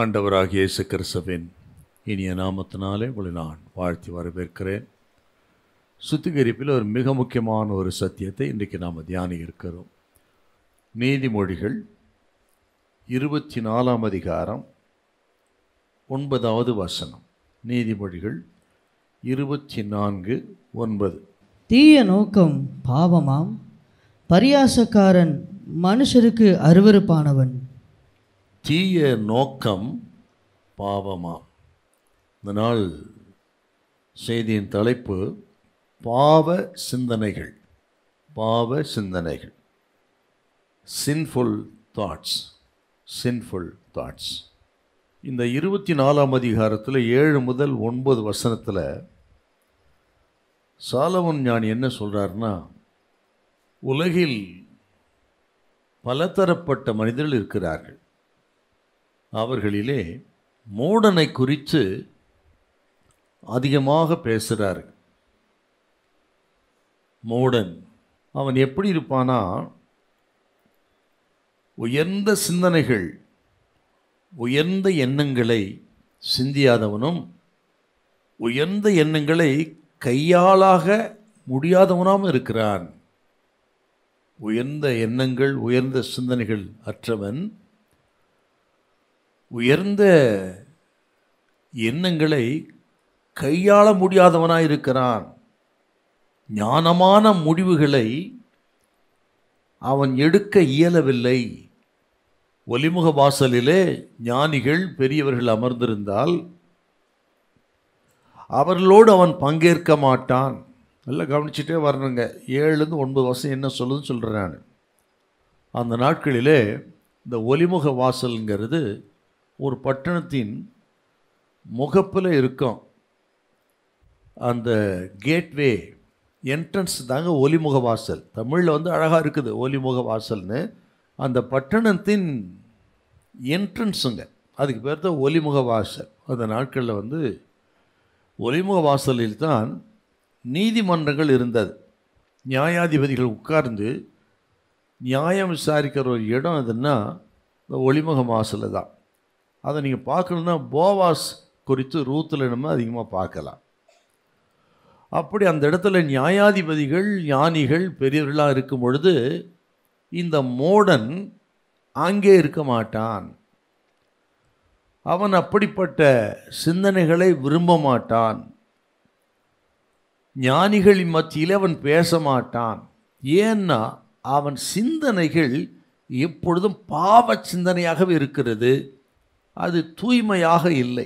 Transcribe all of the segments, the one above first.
ஆண்டவராகிய இயேசு கிறிஸ்துவின் இனிய நாமத்தினாலே உங்களை நான் வாழ்த்தி வரவேற்கிறேன். சுத்திகரிப்பில் ஒரு மிக முக்கியமான ஒரு சத்தியத்தை இன்றைக்கு நாம் தியானிக்க இருக்கிறோம். நீதிமொழிகள் 24 அதிகாரம் 9வது வசனம். நீதிமொழிகள் 24:9. தீய நோக்கம் பாவமாம், பரியாசக்காரன் மனுஷருக்கு அருவருப்பானவன். தீய நோக்கம் பாவமாம். இந்த நாள் செய்தியின் தலைப்பு பாவ சிந்தனைகள். பாவ சிந்தனைகள், சின்ஃபுல் தாட்ஸ். Sinful thoughts. இந்த 24 அதிகாரத்தில் 7 முதல் 9 வசனத்தில் சாலமோன் ஞானி என்ன சொல்கிறாருன்னா, உலகில் பலதரப்பட்ட மனிதர்கள் இருக்கிறார்கள். அவர்களிலே மூடனை குறித்து அதிகமாக பேசுகிறார். மூடன் அவன் எப்படி இருப்பானா, உயர்ந்த சிந்தனைகள், உயர்ந்த எண்ணங்களை சிந்தியாதவனும், உயர்ந்த எண்ணங்களை கையாளாக முடியாதவனாகவும் இருக்கிறான். உயர்ந்த எண்ணங்கள், உயர்ந்த சிந்தனைகள் அற்றவன் உயர்ந்த எண்ணங்களை கையாள முடியாதவனாயிருக்கிறான். ஞானமான முடிவுகளை அவன் எடுக்க இயலவில்லை. ஒலிமுக வாசலிலே ஞானிகள் பெரியவர்கள் அமர்ந்திருந்தால் அவர்களோடு அவன் பங்கேற்க மாட்டான். நல்லா கவனிச்சுட்டே வரணுங்க. 7-9 வருஷம் என்ன சொல்லுதுன்னு சொல்கிறேன் நான். அந்த நாட்களிலே இந்த ஒலிமுக வாசல்ங்கிறது ஒரு பட்டணத்தின் முகப்பில் இருக்கும். அந்த கேட்வே என்ட்ரன்ஸ் தாங்க ஒலிமுக வாசல். தமிழில் அழகாக இருக்குது ஒலிமுக வாசல்னு. அந்த பட்டணத்தின் என்ட்ரன்ஸுங்க, அதுக்கு பேர் தான் ஒலிமுக வாசல். அந்த நாட்களில் ஒலிமுக வாசலில் தான் நீதிமன்றங்கள் இருந்தது. நியாயாதிபதிகள் உட்கார்ந்து நியாயம் விசாரிக்கிற ஒரு இடம் எதுன்னா இந்த ஒலிமுக வாசலில் தான். அதை நீங்கள் பார்க்கணுன்னா போவாஸ் குறித்து ரூத்தில் நம்ம அதிகமாக பார்க்கலாம். அப்படி அந்த இடத்துல நியாயாதிபதிகள், ஞானிகள், பெரியவர்களாக இருக்கும் பொழுது இந்த மூடன் அங்கே இருக்க மாட்டான். அவன் அப்படிப்பட்ட சிந்தனைகளை விரும்ப மாட்டான். ஞானிகளின் மத்தியில் அவன் பேச மாட்டான். ஏன்னா அவன் சிந்தனைகள் எப்பொழுதும் பாவ சிந்தனையாகவே இருக்கிறது. அது தூய்மையாக இல்லை.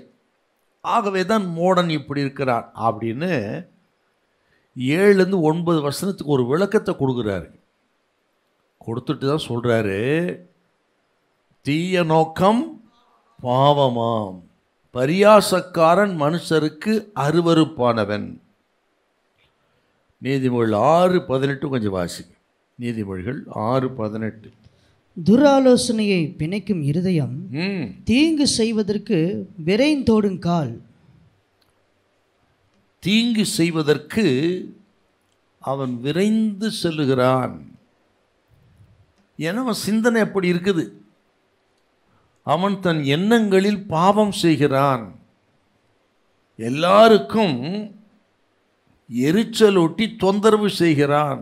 ஆகவே தான் மூடன் இப்படி இருக்கிறான் அப்படின்னு 7-9 வசனத்துக்கு ஒரு விளக்கத்தை கொடுக்குறாரு. கொடுத்துட்டு தான் சொல்கிறாரு, தீய நோக்கம் பாவமாம், பரியாசக்காரன் மனுஷருக்கு அருவருப்பானவன். நீதிமொழிகள் 6:18 கொஞ்சம் வாசிங்க. நீதிமொழிகள் 6:18. துராலோசனையை பிணைக்கும் இருதயம் தீங்கு செய்வதற்கு விரைந்தோடும் கால். தீங்கு செய்வதற்கு அவன் விரைந்து செல்லுகிறான். ஏன்னா அவன் சிந்தனை அப்படி இருக்குது. அவன் தன் எண்ணங்களில் பாவம் செய்கிறான். எல்லாருக்கும் எரிச்சலூட்டி தொந்தரவு செய்கிறான்.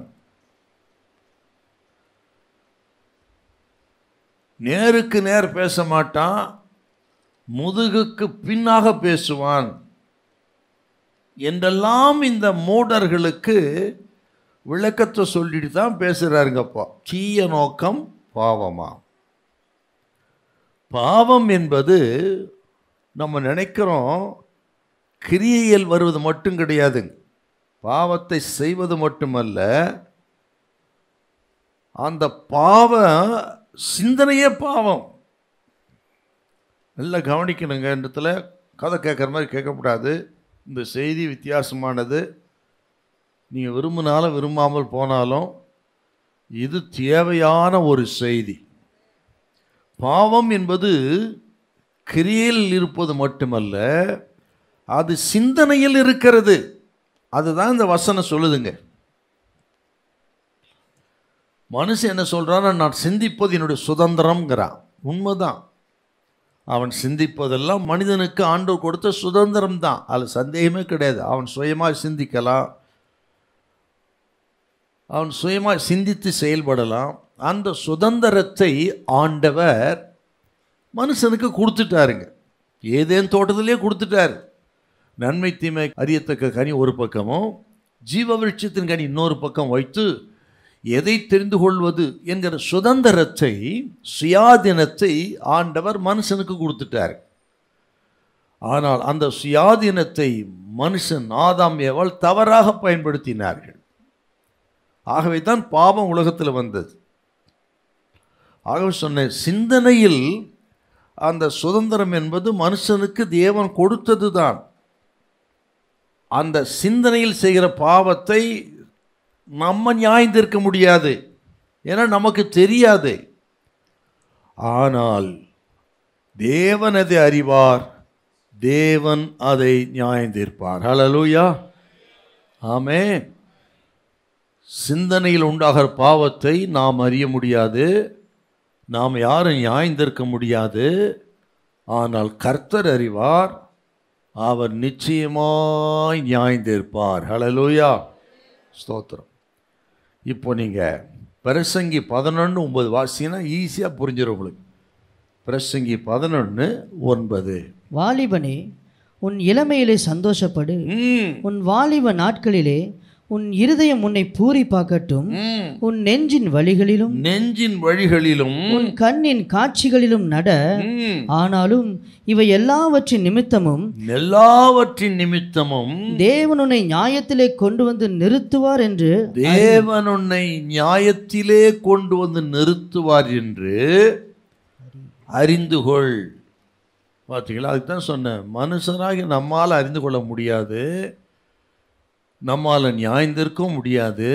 நேருக்கு நேர் பேச மாட்டான், முதுகுக்கு பின்னாக பேசுவான் என்றெல்லாம் இந்த மூடர்களுக்கு விளக்கத்தை சொல்லிட்டு தான் பேசுகிறாருங்கப்பா. தீய நோக்கம் பாவமா? பாவம் என்பது நம்ம நினைக்கிறோம் கிரியையில் வருவது மட்டும் கிடையாதுங்க. பாவத்தை செய்வது மட்டுமல்ல, அந்த பாவ சிந்தனையே பாவம். நல்லா கவனிக்கணுங்க. இடத்துல கதை கேட்குற மாதிரி கேட்கக்கூடாது. இந்த செய்தி வித்தியாசமானது. நீங்கள் விரும்பினாலும் விரும்பாமல் போனாலும் இது தேவையான ஒரு செய்தி. பாவம் என்பது கிரியையில் இருப்பது மட்டுமல்ல, அது சிந்தனையில் இருக்கிறது. அதுதான் இந்த வசனம் சொல்லுதுங்க. மனுஷன் என்ன சொல்கிறான், நான் சிந்திப்பது என்னுடைய சுதந்திரம்ங்கிறான். உண்மைதான். அவன் சிந்திப்பதெல்லாம் மனிதனுக்கு ஆண்டவர் கொடுத்த சுதந்திரம் தான், அதில் சந்தேகமே கிடையாது. அவன் சுயமாக சிந்திக்கலாம், அவன் சுயமாக சிந்தித்து செயல்படலாம். அந்த சுதந்திரத்தை ஆண்டவர் மனுஷனுக்கு கொடுத்துட்டாருங்க. ஏதேன் தோட்டத்திலே கொடுத்துட்டார். நன்மை தீமை அறியத்தக்க கனி ஒரு பக்கமும், ஜீவ விருட்சத்தின் கனி இன்னொரு பக்கம் வைத்து எதை தெரிந்து கொள்வது என்கிற சுதந்திரத்தை, சுயாதீனத்தை ஆண்டவர் மனுஷனுக்கு கொடுத்துட்டார். ஆனால் அந்த சுயாதீனத்தை மனுஷன் ஆதாம் ஏவாள் தவறாக பயன்படுத்தினார்கள். ஆகவே தான் பாவம் உலகத்தில் வந்தது. ஆகவே சொன்ன சிந்தனையில் அந்த சுதந்திரம் என்பது மனுஷனுக்கு தேவன் கொடுத்தது தான். அந்த சிந்தனையில் செய்கிற பாவத்தை நம்ம நியாயந்திருக்க முடியாது, ஏன்னா நமக்கு தெரியாது. ஆனால் தேவன் அதை அறிவார், தேவன் அதை நியாயந்தீர்ப்பார். ஹல்லேலூயா, ஆமென். சிந்தனையில் உண்டாகிற பாவத்தை நாம் அறிய முடியாது, நாம் யாரும் நியாயந்திருக்க முடியாது. ஆனால் கர்த்தர் அறிவார், அவர் நிச்சயமாய் நியாயந்தீர்ப்பார். ஹல்லேலூயா, ஸ்தோத்திரம். இப்போ நீங்கள் பிரசங்கி 11:9 வாசினா ஈஸியாக புரிஞ்சிடும் உங்களுக்கு. பிரசங்கி 11:9. வாலிபனே, உன் இளமையிலே சந்தோஷப்படு, உன் வாலிப நாட்களிலே உன் இருதயம் உன்னை பூரிப்பாக்கட்டும், உன் நெஞ்சின் வழிகளிலும் உன் கண்ணின் காட்சிகளிலும் நட. ஆனாலும் இவை எல்லாவற்றின் நிமித்தமும் தேவன் உன்னை நியாயத்திலே கொண்டு வந்து நிறுத்துவார் என்று அறிந்துகொள். பார்த்தீங்களா, அதுக்கு தான் சொன்னேன், மனுஷனாகி நம்மால் அறிந்து கொள்ள முடியாது, நம்மால் நியாயந்திருக்கவும் முடியாது.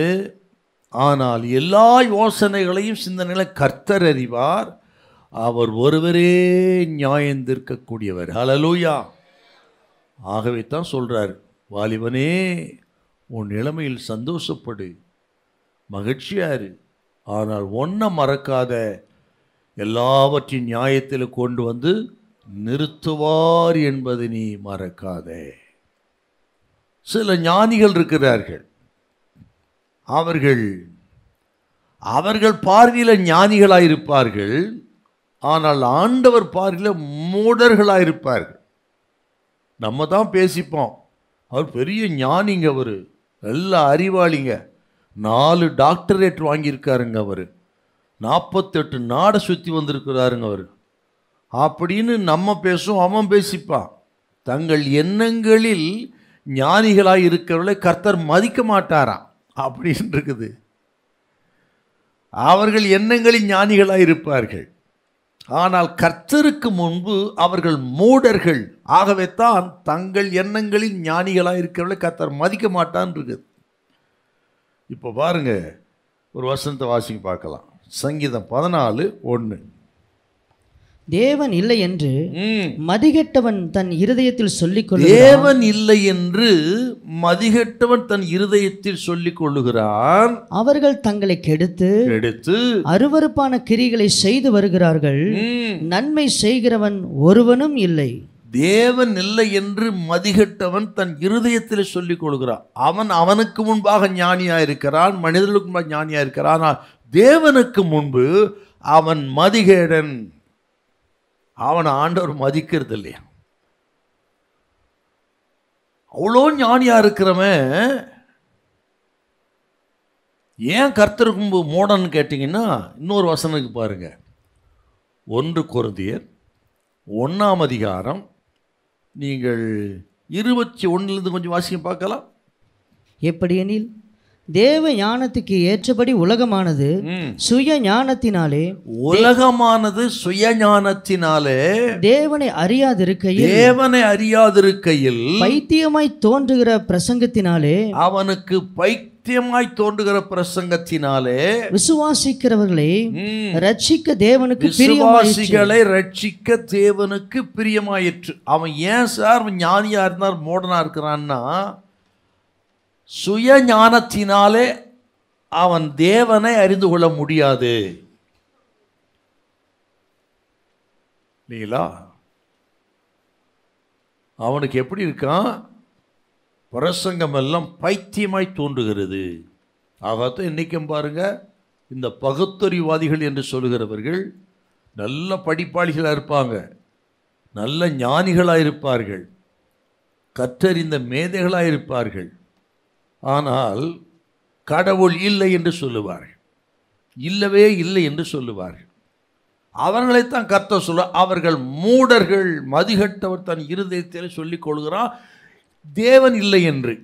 ஆனால் எல்லா யோசனைகளையும் சிந்தனைகளையும் கர்த்தர் அறிவார், அவர் ஒருவரே நியாயந்திருக்கக்கூடியவர். ஹல்லேலூயா. ஆகவே தான் சொல்கிறார், வாலிபனே உன் இளமையில் சந்தோஷப்படு, மகிழ்ச்சியாரு, ஆனால் ஒன்றை மறக்காத, எல்லாவற்றின் நியாயத்தில் கொண்டு வந்து நிறுத்துவார் என்பதை நீ மறக்காதே. சில ஞானிகள் இருக்கிறார்கள், அவர்கள் பார்வையில் ஞானிகளாயிருப்பார்கள், ஆனால் ஆண்டவர் பார்வையில் மூடர்களாயிருப்பார்கள். நம்ம தான் பேசிப்போம், அவர் பெரிய ஞானிங்க, அவர் நல்ல அறிவாளிங்க, 4 டாக்டரேட் வாங்கியிருக்காருங்க, அவர் 48 நாடை சுற்றி வந்திருக்கிறாருங்க அவர் அப்படின்னு நம்ம பேசுவோம். அவன் பேசிப்பான். தங்கள் எண்ணங்களில் ஞானிகளாக இருக்கிறவர்களை கர்த்தர் மதிக்க மாட்டாராம் அப்படின்னு இருக்குது. அவர்கள் எண்ணங்களில் ஞானிகளாக இருப்பார்கள், ஆனால் கர்த்தருக்கு முன்பு அவர்கள் மூடர்கள். ஆகவே தான் தங்கள் எண்ணங்களில் ஞானிகளாக இருக்கிறவர்களை கர்த்தர் மதிக்க மாட்டான் இருக்குது. இப்போ பாருங்க, ஒரு வசனத்தை வாசிங்க பார்க்கலாம். சங்கீதம் 14:1. தேவன் இல்லை என்று மதிகெட்டவன் தன் இருதயத்தில் சொல்லிக் கொள்ளுகிறான். அவர்கள் தங்களை கெடுத்து அருவருப்பான கிரிகளை செய்து வருகிறார்கள், நன்மை செய்கிறவன் ஒருவனும் இல்லை. தேவன் இல்லை என்று மதிகெட்டவன் தன் இருதயத்தில் சொல்லிக் கொள்கிறான். அவனுக்கு முன்பாக ஞானியாயிருக்கிறான், மனிதர்களுக்கு முன்பாக ஞானியாயிருக்கிறான். ஆனால் தேவனுக்கு முன்பு அவன் மதிகேடன். அவனை ஆண்டவர் மதிக்கிறது இல்லையா? அவ்வளோ ஞானியா இருக்கிறவன் ஏன் கர்த்தருக்கு முன்பு மூடன்னு கேட்டிங்கன்னா, இன்னொரு வசனத்துக்கு பாருங்க. 1 கொரிந்தியர் 1 நீங்கள் 21 கொஞ்சம் வாசிக்க பார்க்கலாம். எப்படியெனில் தேவ ஞானத்துக்கு ஏற்றபடி உலகமானது சுய ஞானத்தினாலே தேவனை அறியாதிருக்கையில் பைத்தியமாய் தோன்றுகிற பிரசங்கத்தினாலே அவனுக்கு பைத்தியமாய் தோன்றுகிற பிரசங்கத்தினாலே விசுவாசிக்கிறவர்களை ரட்சிக்க தேவனுக்கு பிரியமாயிற்று. அவன் ஏன் சார் ஞானியா இருந்தார் மோடனா இருக்கிறான்னா, சுய ஞானத்தினாலே அவன் தேவனை அறிந்து கொள்ள முடியாது இல்லைங்களா? அவனுக்கு எப்படி இருக்கான்? பிரசங்கம் எல்லாம் பைத்தியமாய் தோன்றுகிறது. ஆகத்தான் இன்றைக்கும் பாருங்க, இந்த பகுத்தறிவாதிகள் என்று சொல்லுகிறவர்கள் நல்ல படிப்பாளிகளாக இருப்பாங்க, நல்ல ஞானிகளாக இருப்பார்கள், கற்றறிந்த மேதைகளாக இருப்பார்கள். ஆனால் கடவுள் இல்லை என்று சொல்லுவார்கள், இல்லவே இல்லை என்று சொல்லுவார்கள். அவர்களைத்தான் கர்த்தர் சொல்ல, அவர்கள் மூடர்கள், மதிகட்டவர் தன் இருதயத்தில் சொல்லிக் கொள்கிறான் தேவன் இல்லை என்று.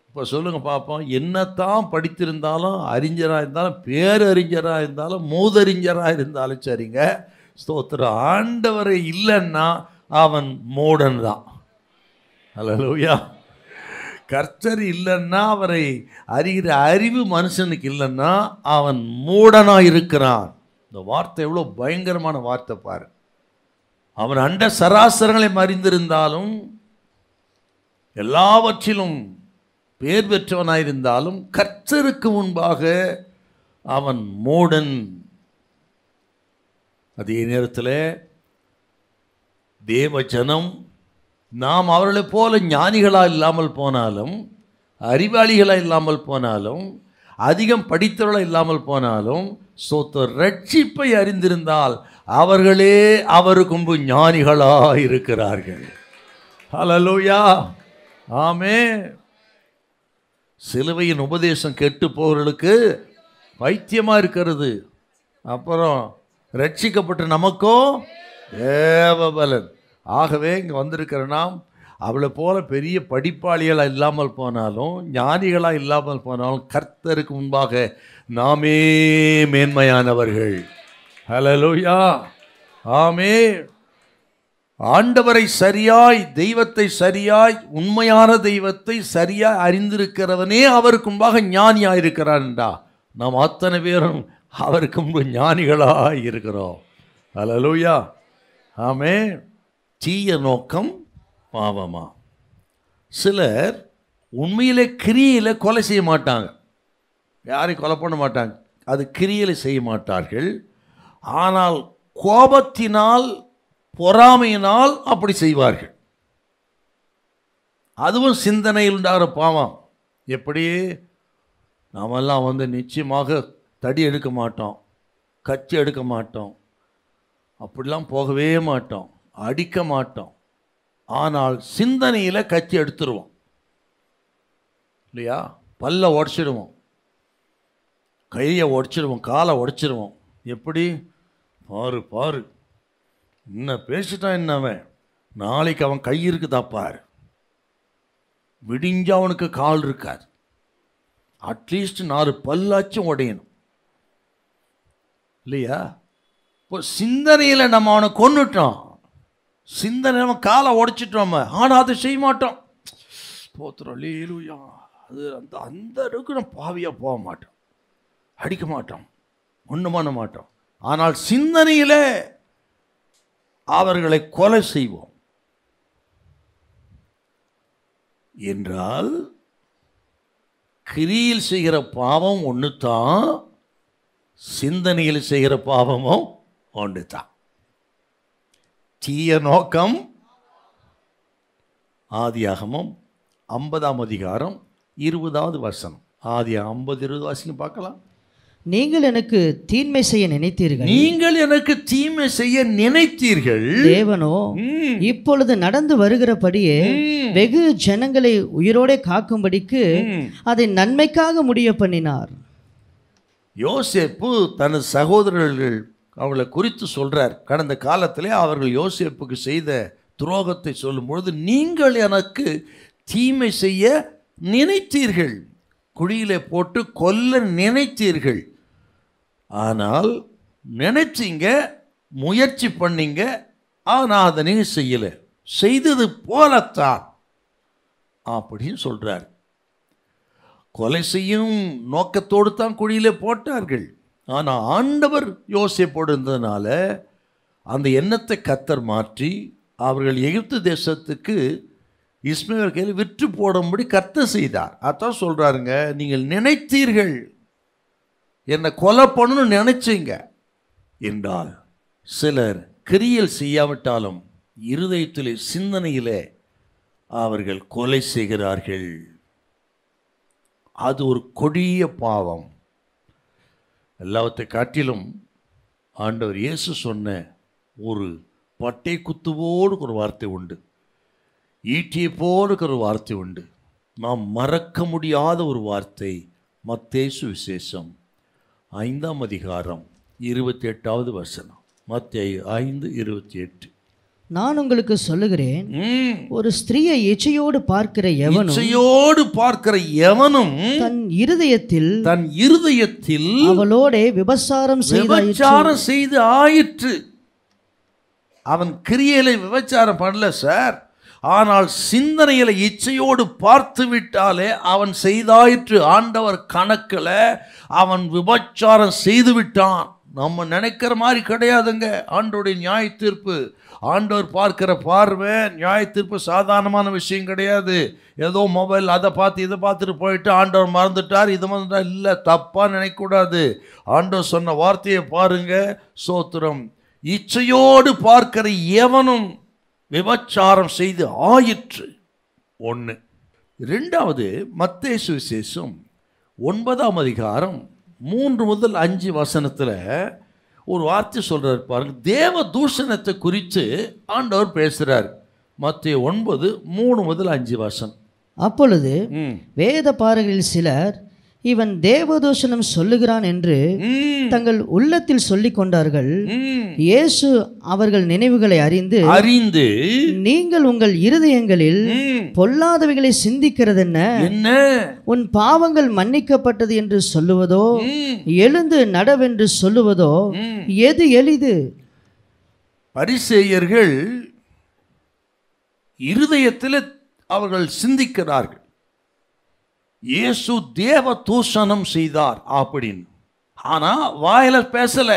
இப்போ சொல்லுங்க பார்ப்போம், என்னத்தான் படித்திருந்தாலும், அறிஞராக இருந்தாலும், பேரறிஞராக இருந்தாலும், மூதறிஞராக இருந்தாலும் சரிங்க, ஸ்தோத்திரம், ஆண்டவரை இல்லைன்னா அவன் மூடன் தான். அல்லேலூயா. கர்த்தர் இல்லைன்னா, அவரை அறிகிற அறிவு மனுஷனுக்கு இல்லைன்னா அவன் மூடனாக இருக்கிறான். இந்த வார்த்தை எவ்வளோ பயங்கரமான வார்த்தை பாரு. அவன் அண்ட சராசரங்களை அறிந்திருந்தாலும், எல்லாவற்றிலும் பேர் பெற்றவனாயிருந்தாலும், கர்த்தருக்கு முன்பாக அவன் மூடன். அதே நேரத்தில் தேவ ஜனம், நாம் அவர்களைப் போல ஞானிகளாக இல்லாமல் போனாலும், அறிவாளிகளாக இல்லாமல் போனாலும், அதிகம் படித்தவர்களாக இல்லாமல் போனாலும், ரட்சிப்பை அறிந்திருந்தால் அவர்களே அவருக்கு முன்பு ஞானிகளாக இருக்கிறார்கள். ஹல்லேலூயா, ஆமென். சிலுவையின் உபதேசம் கெட்டு போகிறவர்களுக்கு பைத்தியமாக இருக்கிறது. அப்புறம் ரட்சிக்கப்பட்ட நமக்கோ தேவபலன். ஆகவே இங்கே வந்திருக்கிற நாம் அவளை போல பெரிய படிப்பாளிகளாக இல்லாமல் போனாலும், ஞானிகளாக இல்லாமல் போனாலும், கர்த்தருக்கு முன்பாக நாமே மேன்மையானவர்கள். ஹல்லேலூயா, ஆமென். ஆண்டவரை சரியாய், தெய்வத்தை சரியாய், உண்மையான தெய்வத்தை சரியாய் அறிந்திருக்கிறவனே அவருக்கு முன்பாக ஞானியாக இருக்கிறான்டா. நாம் அத்தனை பேரும் அவருக்கு முன்பு ஞானிகளாக இருக்கிறோம். ஹல்லேலூயா, ஆமென். தீய நோக்கம் பாவமா? சிலர் உண்மையிலே கிரியில கொலை செய்ய மாட்டாங்க, யாரையும் கொலை பண்ண மாட்டாங்க, அது கிரியில செய்ய மாட்டார்கள். ஆனால் கோபத்தினால், பொறாமையினால் அப்படி செய்வார்கள். அதுவும் சிந்தனையில் உண்டாகிற பாவம். எப்படி? நாமெல்லாம் நிச்சயமாக தடி எடுக்க மாட்டோம், கச்சி எடுக்க மாட்டோம், அப்படிலாம் போகவே மாட்டோம், அடிக்க மாட்டோம். ஆனால் சிந்தனையில் கச்சி எடுத்துருவோம் இல்லையா? பல்ல உடச்சிடுவோம், கையை உடச்சிடுவோம், காலை உடச்சிடுவோம். எப்படி? பாரு பாரு, என்ன பேசிட்டான், என்னவன் நாளைக்கு அவன் கை இருக்குதா பாரு, விடிஞ்சா அவனுக்கு கால் இருக்காது, அட்லீஸ்ட் 4 பல்லாச்சும் உடையணும் இல்லையா? இப்போ சிந்தனையில் நம்ம அவனை கொன்னுட்டோம், சிந்தனை நம்ம காலை உடைச்சிட்டோம், ஆனால் அதை செய்ய மாட்டோம். போத்துறோம் லீலுயா, அது அந்த அளவுக்கு நம்ம பாவியாக போக மாட்டோம், அடிக்க மாட்டோம், ஒன்றும் பண்ண மாட்டோம். ஆனால் சிந்தனையில் அவர்களை கொலை செய்வோம் என்றால், கிரியில் செய்கிற பாவம் ஒன்று தான், சிந்தனையில் செய்கிற பாவமும் ஒன்று தான். தீய நோக்கம். ஆதியாகமம் 50ஆம் அதிகாரம் 20வது வசனம். ஆதியாகமம் 50:20 வாசிங்க பார்க்கலாம். நீங்கள் எனக்கு தீமை செய்ய நினைத்தீர்கள், நீங்கள் எனக்கு தீமை செய்ய நினைத்தீர்கள், தேவனோ இப்பொழுது நடந்து வருகிறபடியே வெகு ஜனங்களை உயிரோടെ காக்கும்படிக்கு அதை நன்மைக்காக முடிய பண்ணினார். யோசேப்பு தனது சகோதரர்கள் அவர்களை குறித்து சொல்றார். கடந்த காலத்திலே அவர்கள் யோசேப்புக்கு செய்த துரோகத்தை சொல்லும் பொழுது, நீங்கள் எனக்கு தீமை செய்ய நினைத்தீர்கள், குழியிலே போட்டு கொல்ல நினைத்தீர்கள், ஆனால் நினைச்சிங்க, முயற்சி பண்ணீங்க, ஆனால் அதை நீங்கள் செய்யலை, செய்தது போலத்தான் அப்படின்னு சொல்றார். கொலை செய்யும் நோக்கத்தோடு தான் குழியிலே போட்டார்கள். ஆனால் ஆண்டவர் யோசேப்போடு இருந்ததுனால அந்த எண்ணத்தை கர்த்தர் மாற்றி அவர்கள் எகிப்து தேசத்துக்கு இஸ்மவேல் கையில் விற்று போடும்படி கர்த்தர் செய்தார். அதான் சொல்கிறாருங்க, நீங்கள் நினைத்தீர்கள், என்னை கொலை பண்ணணும்னு நினைச்சீங்க என்றால், சிலர் கிரியல் செய்யாவிட்டாலும் இருதயத்திலே, சிந்தனையிலே அவர்கள் கொலை செய்கிறார்கள். அது ஒரு கொடிய பாவம். எல்லாவற்றை காட்டிலும் ஆண்டவர் இயேசு சொன்ன ஒரு பட்டை குத்துவோடு ஒரு வார்த்தை உண்டு, ஈட்டியை போல ஒரு வார்த்தை உண்டு, நாம் மறக்க முடியாத ஒரு வார்த்தை. மத்தேயு சுவிசேஷம் 5ஆம் அதிகாரம் 28வது வசனம். மத்தேயு 5:28. நான் உங்களுக்கு சொல்லுகிறேன், ஒரு ஸ்திரீயை இச்சையோடு பார்க்கிற எவனும் தன் இருதயத்தில் அவளோட விபச்சாரம் செய்து ஆயிற்று. அவன் கிரியையில விபச்சாரம் பண்ணல சார், ஆனால் சிந்தனையில இச்சையோடு பார்த்து விட்டாலே அவன் செய்தாயிற்று. ஆண்டவர் கணக்கில் அவன் விபச்சாரம் செய்து விட்டான். நம்ம நினைக்கிற மாதிரி கிடையாதுங்க ஆண்டவருடைய நியாய தீர்ப்பு. ஆண்டவர் பார்க்கிற பார்வை நியாய தீர்ப்பு சாதாரணமான விஷயம் கிடையாது. ஏதோ மொபைல் அதை பார்த்து இதை பார்த்துட்டு போயிட்டு ஆண்டவர் மறந்துட்டார் இது மறந்துட்டார், இல்லை, தப்பாக நினைக்கக்கூடாது. ஆண்டவர் சொன்ன வார்த்தையை பாருங்க. சோத்திரம். இச்சையோடு பார்க்கிற எவனும் விபச்சாரம் செய்து ஆயிற்று. 1. 2வது மத்தேயு சுவிசேஷம் 9ஆம் அதிகாரம் 3 முதல் 5 வசனத்தில் ஒரு வார்த்தை சொல்றாரு பாருங்க. தேவ தூஷணத்தை குறித்து ஆண்டவர் பேசுறார். மத்தேயு 9 3 முதல் 5 வசனம். அப்பொழுது வேத பாரகரில் சிலர் இவன் தேவதூஷணம் சொல்லுகிறான் என்று தங்கள் உள்ளத்தில் சொல்லிக் கொண்டார்கள். இயேசு அவர்கள் நினைவுகளை அறிந்து நீங்கள் உங்கள் இருதயங்களில் பொல்லாதவைகளை சிந்திக்கிறது என்ன? உன் பாவங்கள் மன்னிக்கப்பட்டது என்று சொல்லுவதோ, எழுந்து நடவென்று சொல்லுவதோ எது எளிது? பரிசேயர்கள் இருதயத்தில் அவர்கள் சிந்திக்கிறார்கள், இயேசு தேவ தூஷணம் செய்தார் அப்படின்னு. ஆனா வாயில பேசல.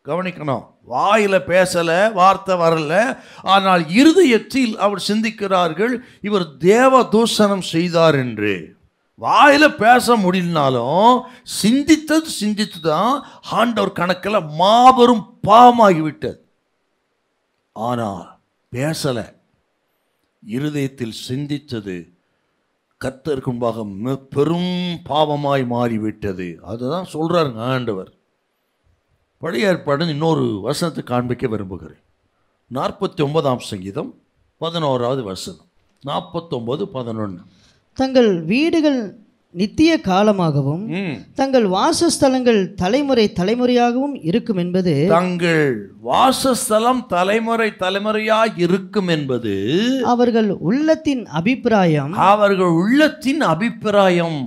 கவனிக்கணும், வாயில பேசல, வார்த்தை வரல. ஆனால் இருதயத்தில் அவர் சிந்திக்கிறார்கள் இவர் தேவ தூஷணம் செய்தார் என்று. வாயில பேச முடியலனாலும் சிந்தித்து தான் ஆண்டவர் கணக்கில் மாபெரும் பாவமாகிவிட்டது. ஆனால் பேசல, இருதயத்தில் சிந்தித்தது கர்த்தருக்கு முன்பாக பெரும் பாவமாய் மாறிவிட்டது. அதுதான் சொல்றாருங்க ஆண்டவர். பழைய ஏற்பாடு இன்னொரு வசனத்தை காண்பிக்க விரும்புகிறேன். 49ஆம் சங்கீதம் 11வது வசனம். 49:11. தங்கள் வீடுகள் நித்திய காலமாகவும் தங்கள் வாசஸ்தலங்கள் தலைமுறை தலைமுறையாகவும் இருக்கும் என்பது, தங்கள் வாசஸ்தலம் தலைமுறை தலைமுறையாக இருக்கும் என்பது அவர்கள் உள்ளத்தின் அபிப்பிராயம். அவர்கள் உள்ளத்தின் அபிப்பிராயம்.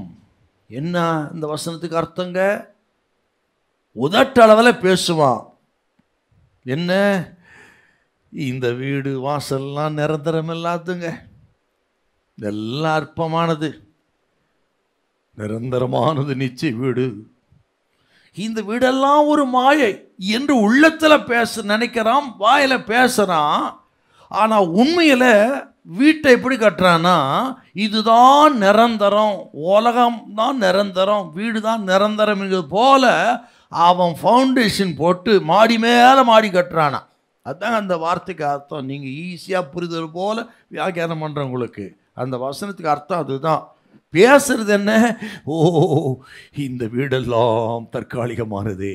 என்ன இந்த வசனத்துக்கு அர்த்தங்க? உதட்டளவில் பேசுவான். என்ன, இந்த வீடு வாசல்லாம் நிரந்தரம் இல்லாதுங்க, இதெல்லாம் அற்பமானது, நிரந்தரமானது நிச்சய வீடு, இந்த வீடெல்லாம் ஒரு மாயை என்று உள்ளத்தில் நினைக்கிறான், வாயில பேசுறான். ஆனா உண்மையில வீட்டை எப்படி கட்டுறான்னா, இதுதான் நிரந்தரம், உலகம் தான் நிரந்தரம், வீடு தான் நிரந்தரம் போல அவன் ஃபவுண்டேஷன் போட்டு மாடி மேலே மாடி கட்டுறானா. அதுதான் அந்த வார்த்தைக்கு அர்த்தம். நீங்கள் ஈஸியாக புரிதல் போல வியாக்கியானம் பண்ணுறவங்களுக்கு அந்த வசனத்துக்கு அர்த்தம் அதுதான். பேசுறது என்ன? ஓ, இந்த வீடெல்லாம் தற்காலிகமானது,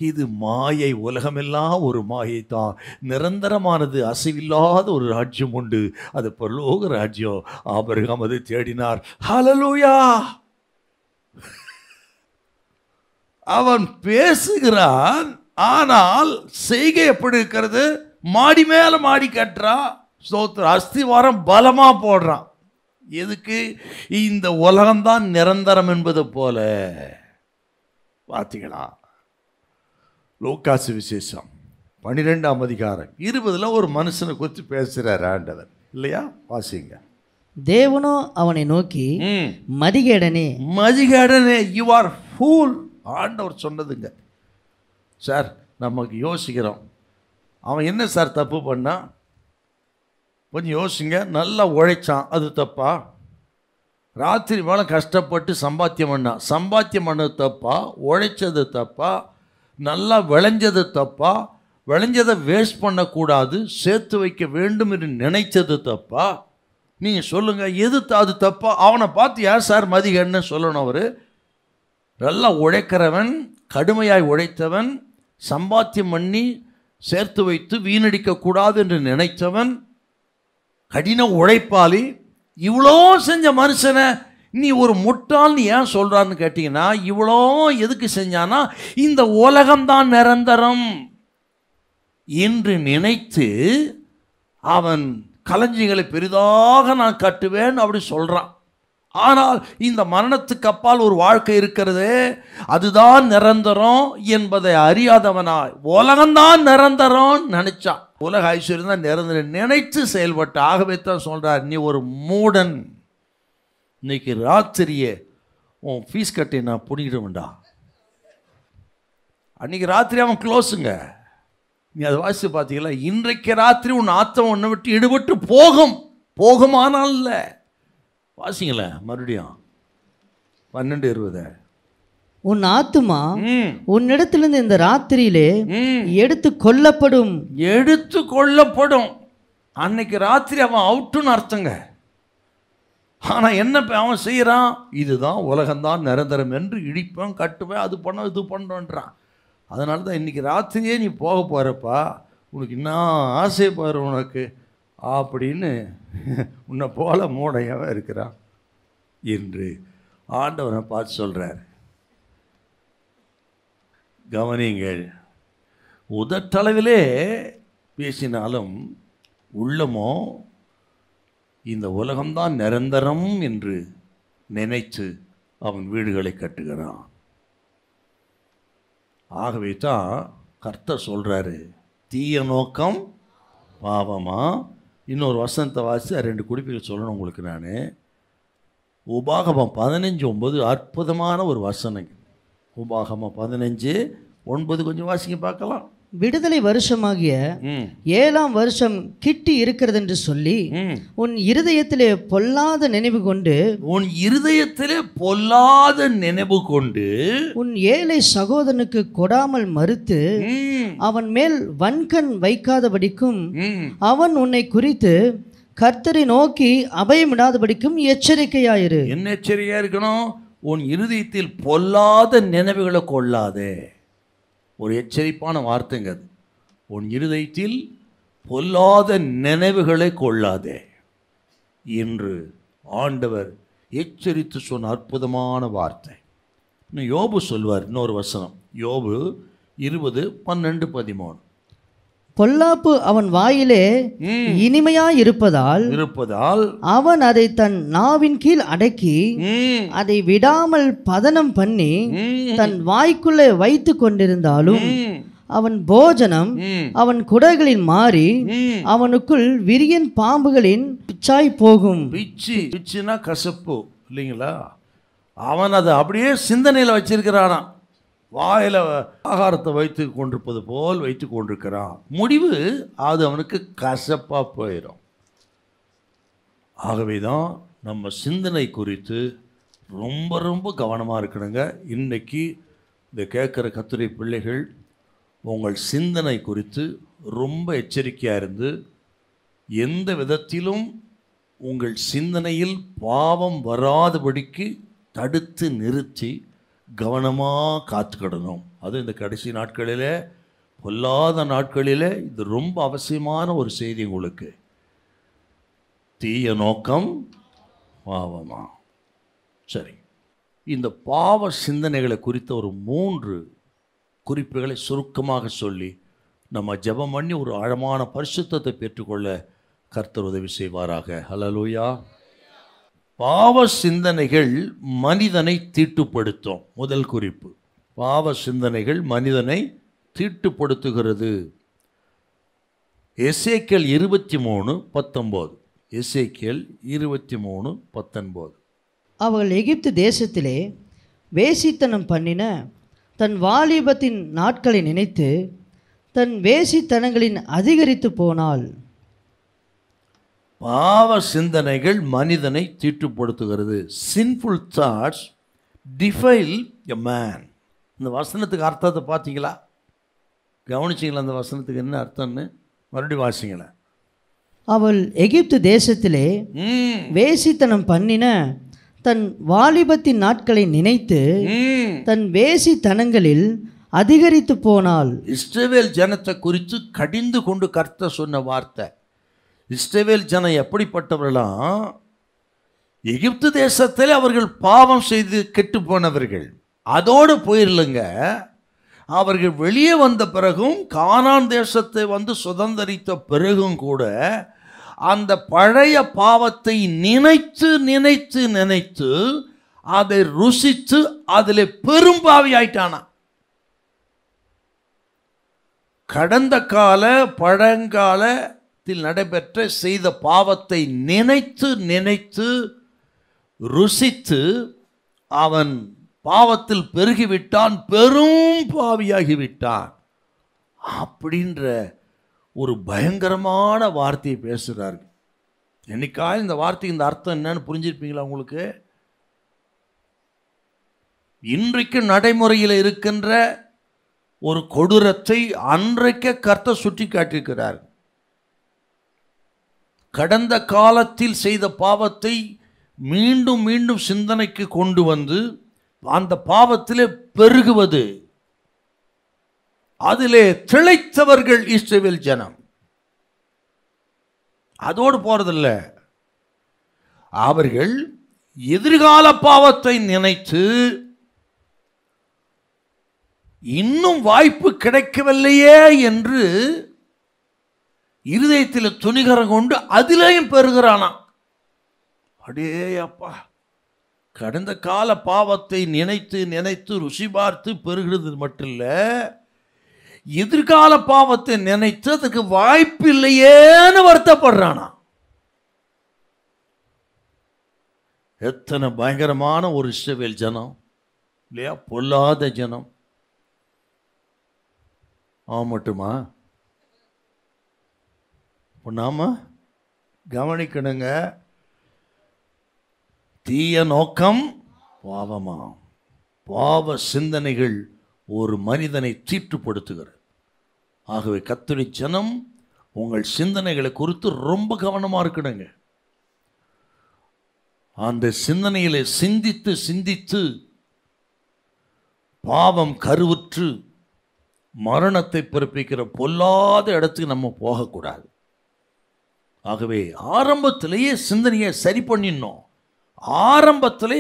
இது மாயை, உலகமெல்லாம் ஒரு மாயை தான், நிரந்தரமானது, அசைவில்லாத ஒரு ராஜ்யம் உண்டு, அது பரலோக ராஜ்யம், ஆபிரகாம் அதை தேடினார். ஹல்லேலூயா. அவன் பேசுகிறான், ஆனால் செய்கை எப்படி இருக்கிறது? மாடி மேல மாடி கட்டுறான். ஸ்தோத்திரம். அஸ்திவாரம் பலமா போடுறான். எதுக்கு? இந்த உலகம்தான் நிரந்தரம் என்பது போல. பார்த்தீங்களா? லூக்கா சுவிசேஷம் 12ஆம் அதிகாரம் 20 ஒரு மனுஷனை குறித்து பேசுறார் ஆண்டவர், இல்லையா? வாசிங்க. தேவனோ அவனை நோக்கி, மதிகேடனே, மதிகேடனே, யூ ஆர் ஃபூல். ஆண்டவர் சொன்னதுங்க சார். நமக்கு யோசிக்கிறோம், அவன் என்ன சார் தப்பு பண்ணா? கொஞ்சம் யோசிங்க. நல்லா உழைச்சான், அது தப்பா? ராத்திரி மேலே கஷ்டப்பட்டு சம்பாத்தியம் பண்ணது தப்பா? உழைச்சது தப்பா? நல்லா விளைஞ்சது தப்பா? விளைஞ்சதை வேஸ்ட் பண்ணக்கூடாது, சேர்த்து வைக்க வேண்டும் என்று நினைச்சது தப்பா? நீங்கள் சொல்லுங்கள், எது அது தப்பா? அவனை பார்த்து யார் சார் மதிகன்னு சொல்லணும். அவர் நல்லா உழைக்கிறவன், கடுமையாய் உழைத்தவன், சம்பாத்தியம் பண்ணி சேர்த்து வைத்து வீணடிக்கக்கூடாது என்று நினைத்தவன், கடின உழைப்பாளி. இவ்வளோ செஞ்ச மனுஷனை நீ ஒரு முட்டாள்னு ஏன் சொல்கிறான்னு கேட்டிங்கன்னா, இவ்வளோ எதுக்கு செஞ்சானா, இந்த உலகம்தான் நிரந்தரம் என்று நினைத்து அவன் களஞ்சியங்களை பெரிதாக நான் கட்டுவேன் அப்படி சொல்கிறான். ஆனால் இந்த மரணத்துக்கு அப்பால் ஒரு வாழ்க்கை இருக்கிறது, அதுதான் நிரந்தரம் என்பதை அறியாதவனாய் உலகம்தான் நிரந்தரம் நினைச்சான். உலக ஐஸ்வர்யம் தான் நிரந்தரம் நினைத்து செயல்பட்ட. ஆகவே தான் சொல்கிறார், நீ ஒரு மூடன், இன்னைக்கு ராத்திரியே உன் ஃபீஸ் கட்டி நான் பிடிக்கிடுவேன்டா. அன்றைக்கி ராத்திரி அவன் க்ளோஸுங்க. நீ அதை வாசித்து பார்த்தீங்களா? இன்றைக்கு ராத்திரி உன் ஆத்தம் ஒன்றை விட்டு ஈடுபட்டு போகுமானால் இல்லை. வாசிங்களேன் மறுபடியும் 12:20. உன் ஆத்துமா உன்னிடத்திலிருந்து இந்த ராத்திரியிலே எடுத்து கொள்ளப்படும். அன்னைக்கு ராத்திரி அவன் அவுட்டுன்னு அர்த்தங்க. ஆனால் என்ன அவன் செய்கிறான்? இதுதான் உலகம்தான் நிரந்தரம் என்று இடிப்பேன், கட்டுவேன், அது பண்ண இது பண்ணுறான். அதனால தான் இன்றைக்கி ராத்திரியே நீ போக போகிறப்பா, உனக்கு என்ன ஆசை பாரு உனக்கு அப்படின்னு உன்னை போல மூடையாக இருக்கிறான் என்று ஆண்டவனை பார்த்து சொல்கிறார். கவனிங்கள், உதட்டளவிலே பேசினாலும் உள்ளமோ இந்த உலகம்தான் நிரந்தரம் என்று நினைத்து அவன் வீடுகளை கட்டுகிறான். ஆகவே தான் கர்த்தர் சொல்கிறாரு, தீய நோக்கம் பாவமா. இன்னொரு வசனத்தை வாசி 2 குறிப்புகள் சொல்லணும் உங்களுக்கு. நான் உபாகமம் 15:9 அற்புதமான ஒரு வசனம். உபாகமம் 15:9 கொஞ்சம் வாசிங்க பார்க்கலாம். விடுதலை வருஷமாகிய 7ஆம் வருஷம் கிட்டி இருக்கிறது என்று சொல்லி உன் இருதயத்திலே பொல்லாத நினைவு கொண்டு உன் ஏழை சகோதரனுக்கு கொடாமல் மறுத்து அவன் மேல் வன்கண் வைக்காதபடிக்கும் அவன் உன்னை குறித்து கர்த்தரை நோக்கி அபயமிடாதபடிக்கும் எச்சரிக்கையாயிரு. என்ன எச்சரிக்கையா இருக்கணும்? உன் இருதயத்தில் பொல்லாத நினைவுகளை கொள்ளாதே. ஒரு எச்சரிப்பான வார்த்தைங்க அது. உன் இருதயத்தில் பொல்லாத நினைவுகளை கொள்ளாதே என்று ஆண்டவர் எச்சரித்து சொன்ன அற்புதமான வார்த்தை. இன்னும் யோபு சொல்வார் இன்னொரு வசனம். யோபு 20:12-13. பொல்லாப்பு அவன் வாயிலே இனிமையாய் இருப்பதால் அவன் அதை தன் நாவின் கீழ் அடக்கி அதை விடாமல் பதனம் பண்ணி தன் வாய்க்குள்ளே வைத்து கொண்டிருந்தாலும் அவன் போஜனம் அவன் குடல்களில் மாறி அவனுக்குள் விரியன் பாம்புகளின் பிச்சாய் போகும். பிச்சுனா கசப்பு இல்லைங்களா? அவன் அதை அப்படியே சிந்தனையில் வச்சிருக்கிறானா, வாயில் ஆகாரத்தை வைத்து கொண்டிருப்பது போல் வைத்து கொண்டிருக்கிறான். முடிவு அது அவனுக்கு கசப்பாக போயிடும். ஆகவே தான் நம்ம சிந்தனை குறித்து ரொம்ப ரொம்ப கவனமாக இருக்கணுங்க. இன்றைக்கி இந்த கேட்குற கர்த்தருடைய பிள்ளைகள் உங்கள் சிந்தனை குறித்து ரொம்ப எச்சரிக்கையாக இருந்து எந்த விதத்திலும் உங்கள் சிந்தனையில் பாவம் வராதபடிக்கு தடுத்து நிறுத்தி கவனமாக காத்துக்கிடணும். அது இந்த கடைசி நாட்களில், பொல்லாத நாட்களில் இது ரொம்ப அவசியமான ஒரு செய்தி உங்களுக்கு. தீய நோக்கம் பாவமா. சரி, இந்த பாவ சிந்தனைகளை குறித்த ஒரு 3 குறிப்புகளை சுருக்கமாக சொல்லி நம்ம ஜெபம் பண்ணி ஒரு ஆழமான பரிசுத்தத்தை பெற்றுக்கொள்ள கர்த்தர் உதவி செய்வாராக. ஹல்லேலூயா. பாவ சிந்தனைகள் மனிதனை தீட்டுப்படுத்தும். முதல் குறிப்பு, பாவ சிந்தனைகள் மனிதனை தீட்டுப்படுத்துகிறது. எசேக்கியேல் 23:19. எசேக்கியேல் 23:19. அவள் எகிப்து தேசத்திலே வேசித்தனம் பண்ணின தன் வாலிபத்தின் நாட்களை நினைத்து தன் வேசித்தனங்களின் அதிகரித்து போனாள். பாவ சிந்தனைகள் மனிதனை தீட்டுப்படுத்துகிறது. Sinful thoughts defile a man. இந்த வசனத்துக்கு அர்த்தத்தை பார்த்தீங்களா? கவனிச்சிங்களா? அந்த வசனத்துக்கு என்ன அர்த்தம்னு மறுபடியும் வாசிங்களேன். அவள் எகிப்து தேசத்திலே வேசித்தனம் பண்ணின தன் வாலிபத்தின் நாட்களை நினைத்து தன் வேசித்தனங்களில் அதிகரித்து போனாள். இஸ்ரவேல் ஜனத்தை குறித்து கடிந்து கொண்டு கர்த்தர் சொன்ன வார்த்தை. இஸ்ரவேல் ஜனம் எப்படிப்பட்டவர்களாம்? எகிப்து தேசத்தில் அவர்கள் பாவம் செய்து கெட்டு போனவர்கள். அதோடு போயிடலுங்க, அவர்கள் வெளியே வந்த பிறகும் கானான் தேசத்தை வந்து சுதந்திரித்த பிறகும் கூட அந்த பழைய பாவத்தை நினைத்து நினைத்து நினைத்து அதை ருசித்து அதில் பெரும்பாவி ஆயிட்டானா. கடந்த கால பழங்காலத்தில் நடைபெற்ற செய்த பாவத்தை நினைத்து நினைத்து ருசித்து அவன் பாவத்தில் பெருகிவிட்டான், பெரும் பாவியாகிவிட்டான் அப்படின்ற ஒரு பயங்கரமான வார்த்தையை பேசுகிறார்கள். என்னைக்காவது இந்த வார்த்தைக்கு இந்த அர்த்தம் என்னன்னு புரிஞ்சிருப்பீங்களா உங்களுக்கு? இன்றைக்கு நடைமுறையில் இருக்கின்ற ஒரு கொடூரத்தை அன்றைக்கு கர்த்தர் சுட்டி காட்டியிருக்கிறார். கடந்த காலத்தில் செய்த பாவத்தை மீண்டும் மீண்டும் சிந்தனைக்கு கொண்டு வந்து அந்த பாவத்திலே பெருகுவது, அதிலே திளைத்தவர்கள் இஸ்ரவேல் ஜனம். அதோடு போறதில்ல, அவர்கள் எதிர்கால பாவத்தை நினைத்து இன்னும் வாய்ப்பு கிடைக்கவில்லையே என்று இருதயத்தில் துணிகரம் கொண்டு அதிலேயும் பெறுகிறானா. அடே அப்பா, கடந்த கால பாவத்தை நினைத்து நினைத்து ருசி பார்த்து பெறுகிறது மட்டும் இல்லை, எதிர்கால பாவத்தை நினைத்து அதுக்கு வாய்ப்பு இல்லையேன்னு வருத்தப்படுறானா. எத்தனை பயங்கரமான ஒரு இஸ்ரவேல் ஜனம் இல்லையா? பொல்லாத ஜனம். மட்டுமா நாம கவனிக்கணுங்க. தீய நோக்கம் பாவமா? பாவ சிந்தனைகள் ஒரு மனிதனை தீட்டுப்படுத்துகிறது. ஆகவே கர்த்தருடைய ஜனம் உங்கள் சிந்தனைகளை குறித்து ரொம்ப கவனமாக இருக்கணுங்க. அந்த சிந்தனையிலே சிந்தித்து சிந்தித்து பாவம் கருவுற்று மரணத்தை பிறப்பிக்கிற பொல்லாத இடத்துக்கு நம்ம போகக்கூடாது. ஆகவே ஆரம்பத்திலேயே சிந்தனையை சரி பண்ணிடணும். ஆரம்பத்திலே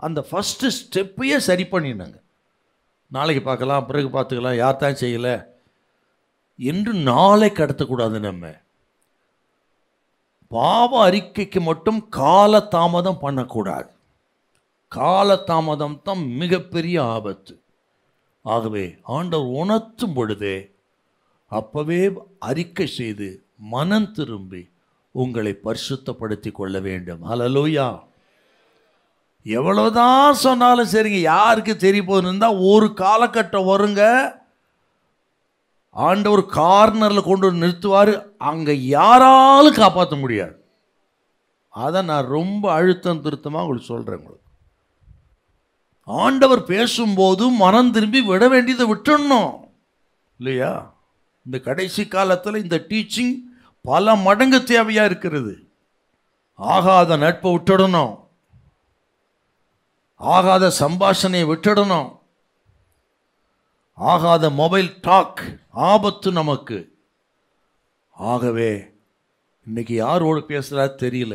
அந்த ஃபஸ்ட்டு ஸ்டெப்பையே சரி பண்ணிடணுங்க. நாளைக்கு பார்க்கலாம், பிறகு பார்த்துக்கலாம், யார் தான் செய்யலை என்று நாளை கடத்தக்கூடாது. நம்ம பாவ அறிக்கைக்கு மட்டும் கால தாமதம் பண்ணக்கூடாது. கால தாமதம் தான் மிகப்பெரிய ஆபத்து. ஆகவே ஆண்டவர் உணர்த்தும் பொழுதே அப்பவே அறிக்கை செய்து மனம் திரும்பி உங்களை பரிசுத்தப்படுத்தி கொள்ள வேண்டும். ஹல்லேலூயா. எவ்வளவுதான் சொன்னாலும் சரிங்க, யாருக்கு தெரிய போகுதுன்னு தான் ஒரு காலகட்டம் வருங்க, ஆண்டவர் கார்னரில் கொண்டு வந்து நிறுத்துவார். அங்கே யாராலும் காப்பாற்ற முடியாது. அதை நான் ரொம்ப அழுத்தம் திருத்தமாக உங்களுக்கு சொல்கிறேன். உங்களுக்கு ஆண்டவர் பேசும்போது மனம் திரும்பி விட வேண்டியதை விட்டுடணும் இல்லையா? இந்த கடைசி காலத்தில் இந்த டீச்சிங் பல மடங்கு தேவையாக இருக்கிறது. ஆகாத நட்பை விட்டுடணும், ஆகாத சம்பாஷணையை விட்டுடணும், ஆகாத மொபைல் டாக் ஆபத்து நமக்கு. ஆகவே இன்னைக்கு யாரோடு பேசுகிறார் தெரியல.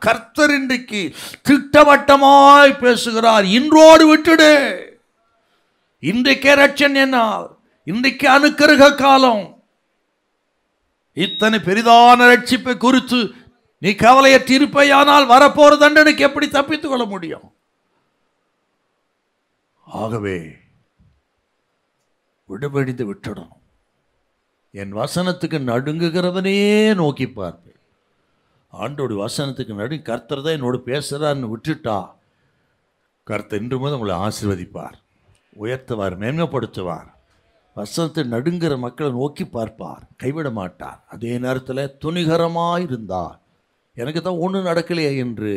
கர்த்தர் இன்றைக்கு திட்டவட்டமாய் பேசுகிறார். இன்றோடு விட்டுடு. இன்றைக்கே ரட்சன் என்னால், இன்றைக்கு அனுக்கிரக காலம். இத்தனை பெரிதான ரட்சிப்பை குறித்து நீ கவலையற்று இருப்பையானால் வரப்போற தண்டனைக்கு எப்படி தப்பித்துக் கொள்ள முடியும்? ஆகவே விடுபடிந்து விட்டுடும். என் வசனத்துக்கு நடுங்குகிறவனே நோக்கி பார்ப்பேன். ஆண்டோட வசனத்துக்கு நடு கர்த்தர் தான் என்னோடு பேசுகிறான்னு விட்டுட்டா கர்த்தர் இன்று முதல் உங்களை ஆசீர்வதிப்பார், உயர்த்துவார், மேன்மைப்படுத்துவார். வசனத்தை நடுங்கிற மக்களை நோக்கி பார்ப்பார், கைவிட மாட்டார். அதே நேரத்தில் துணிகரமாக இருந்தால், எனக்கு தான் ஒன்றும் நடக்கலையே என்று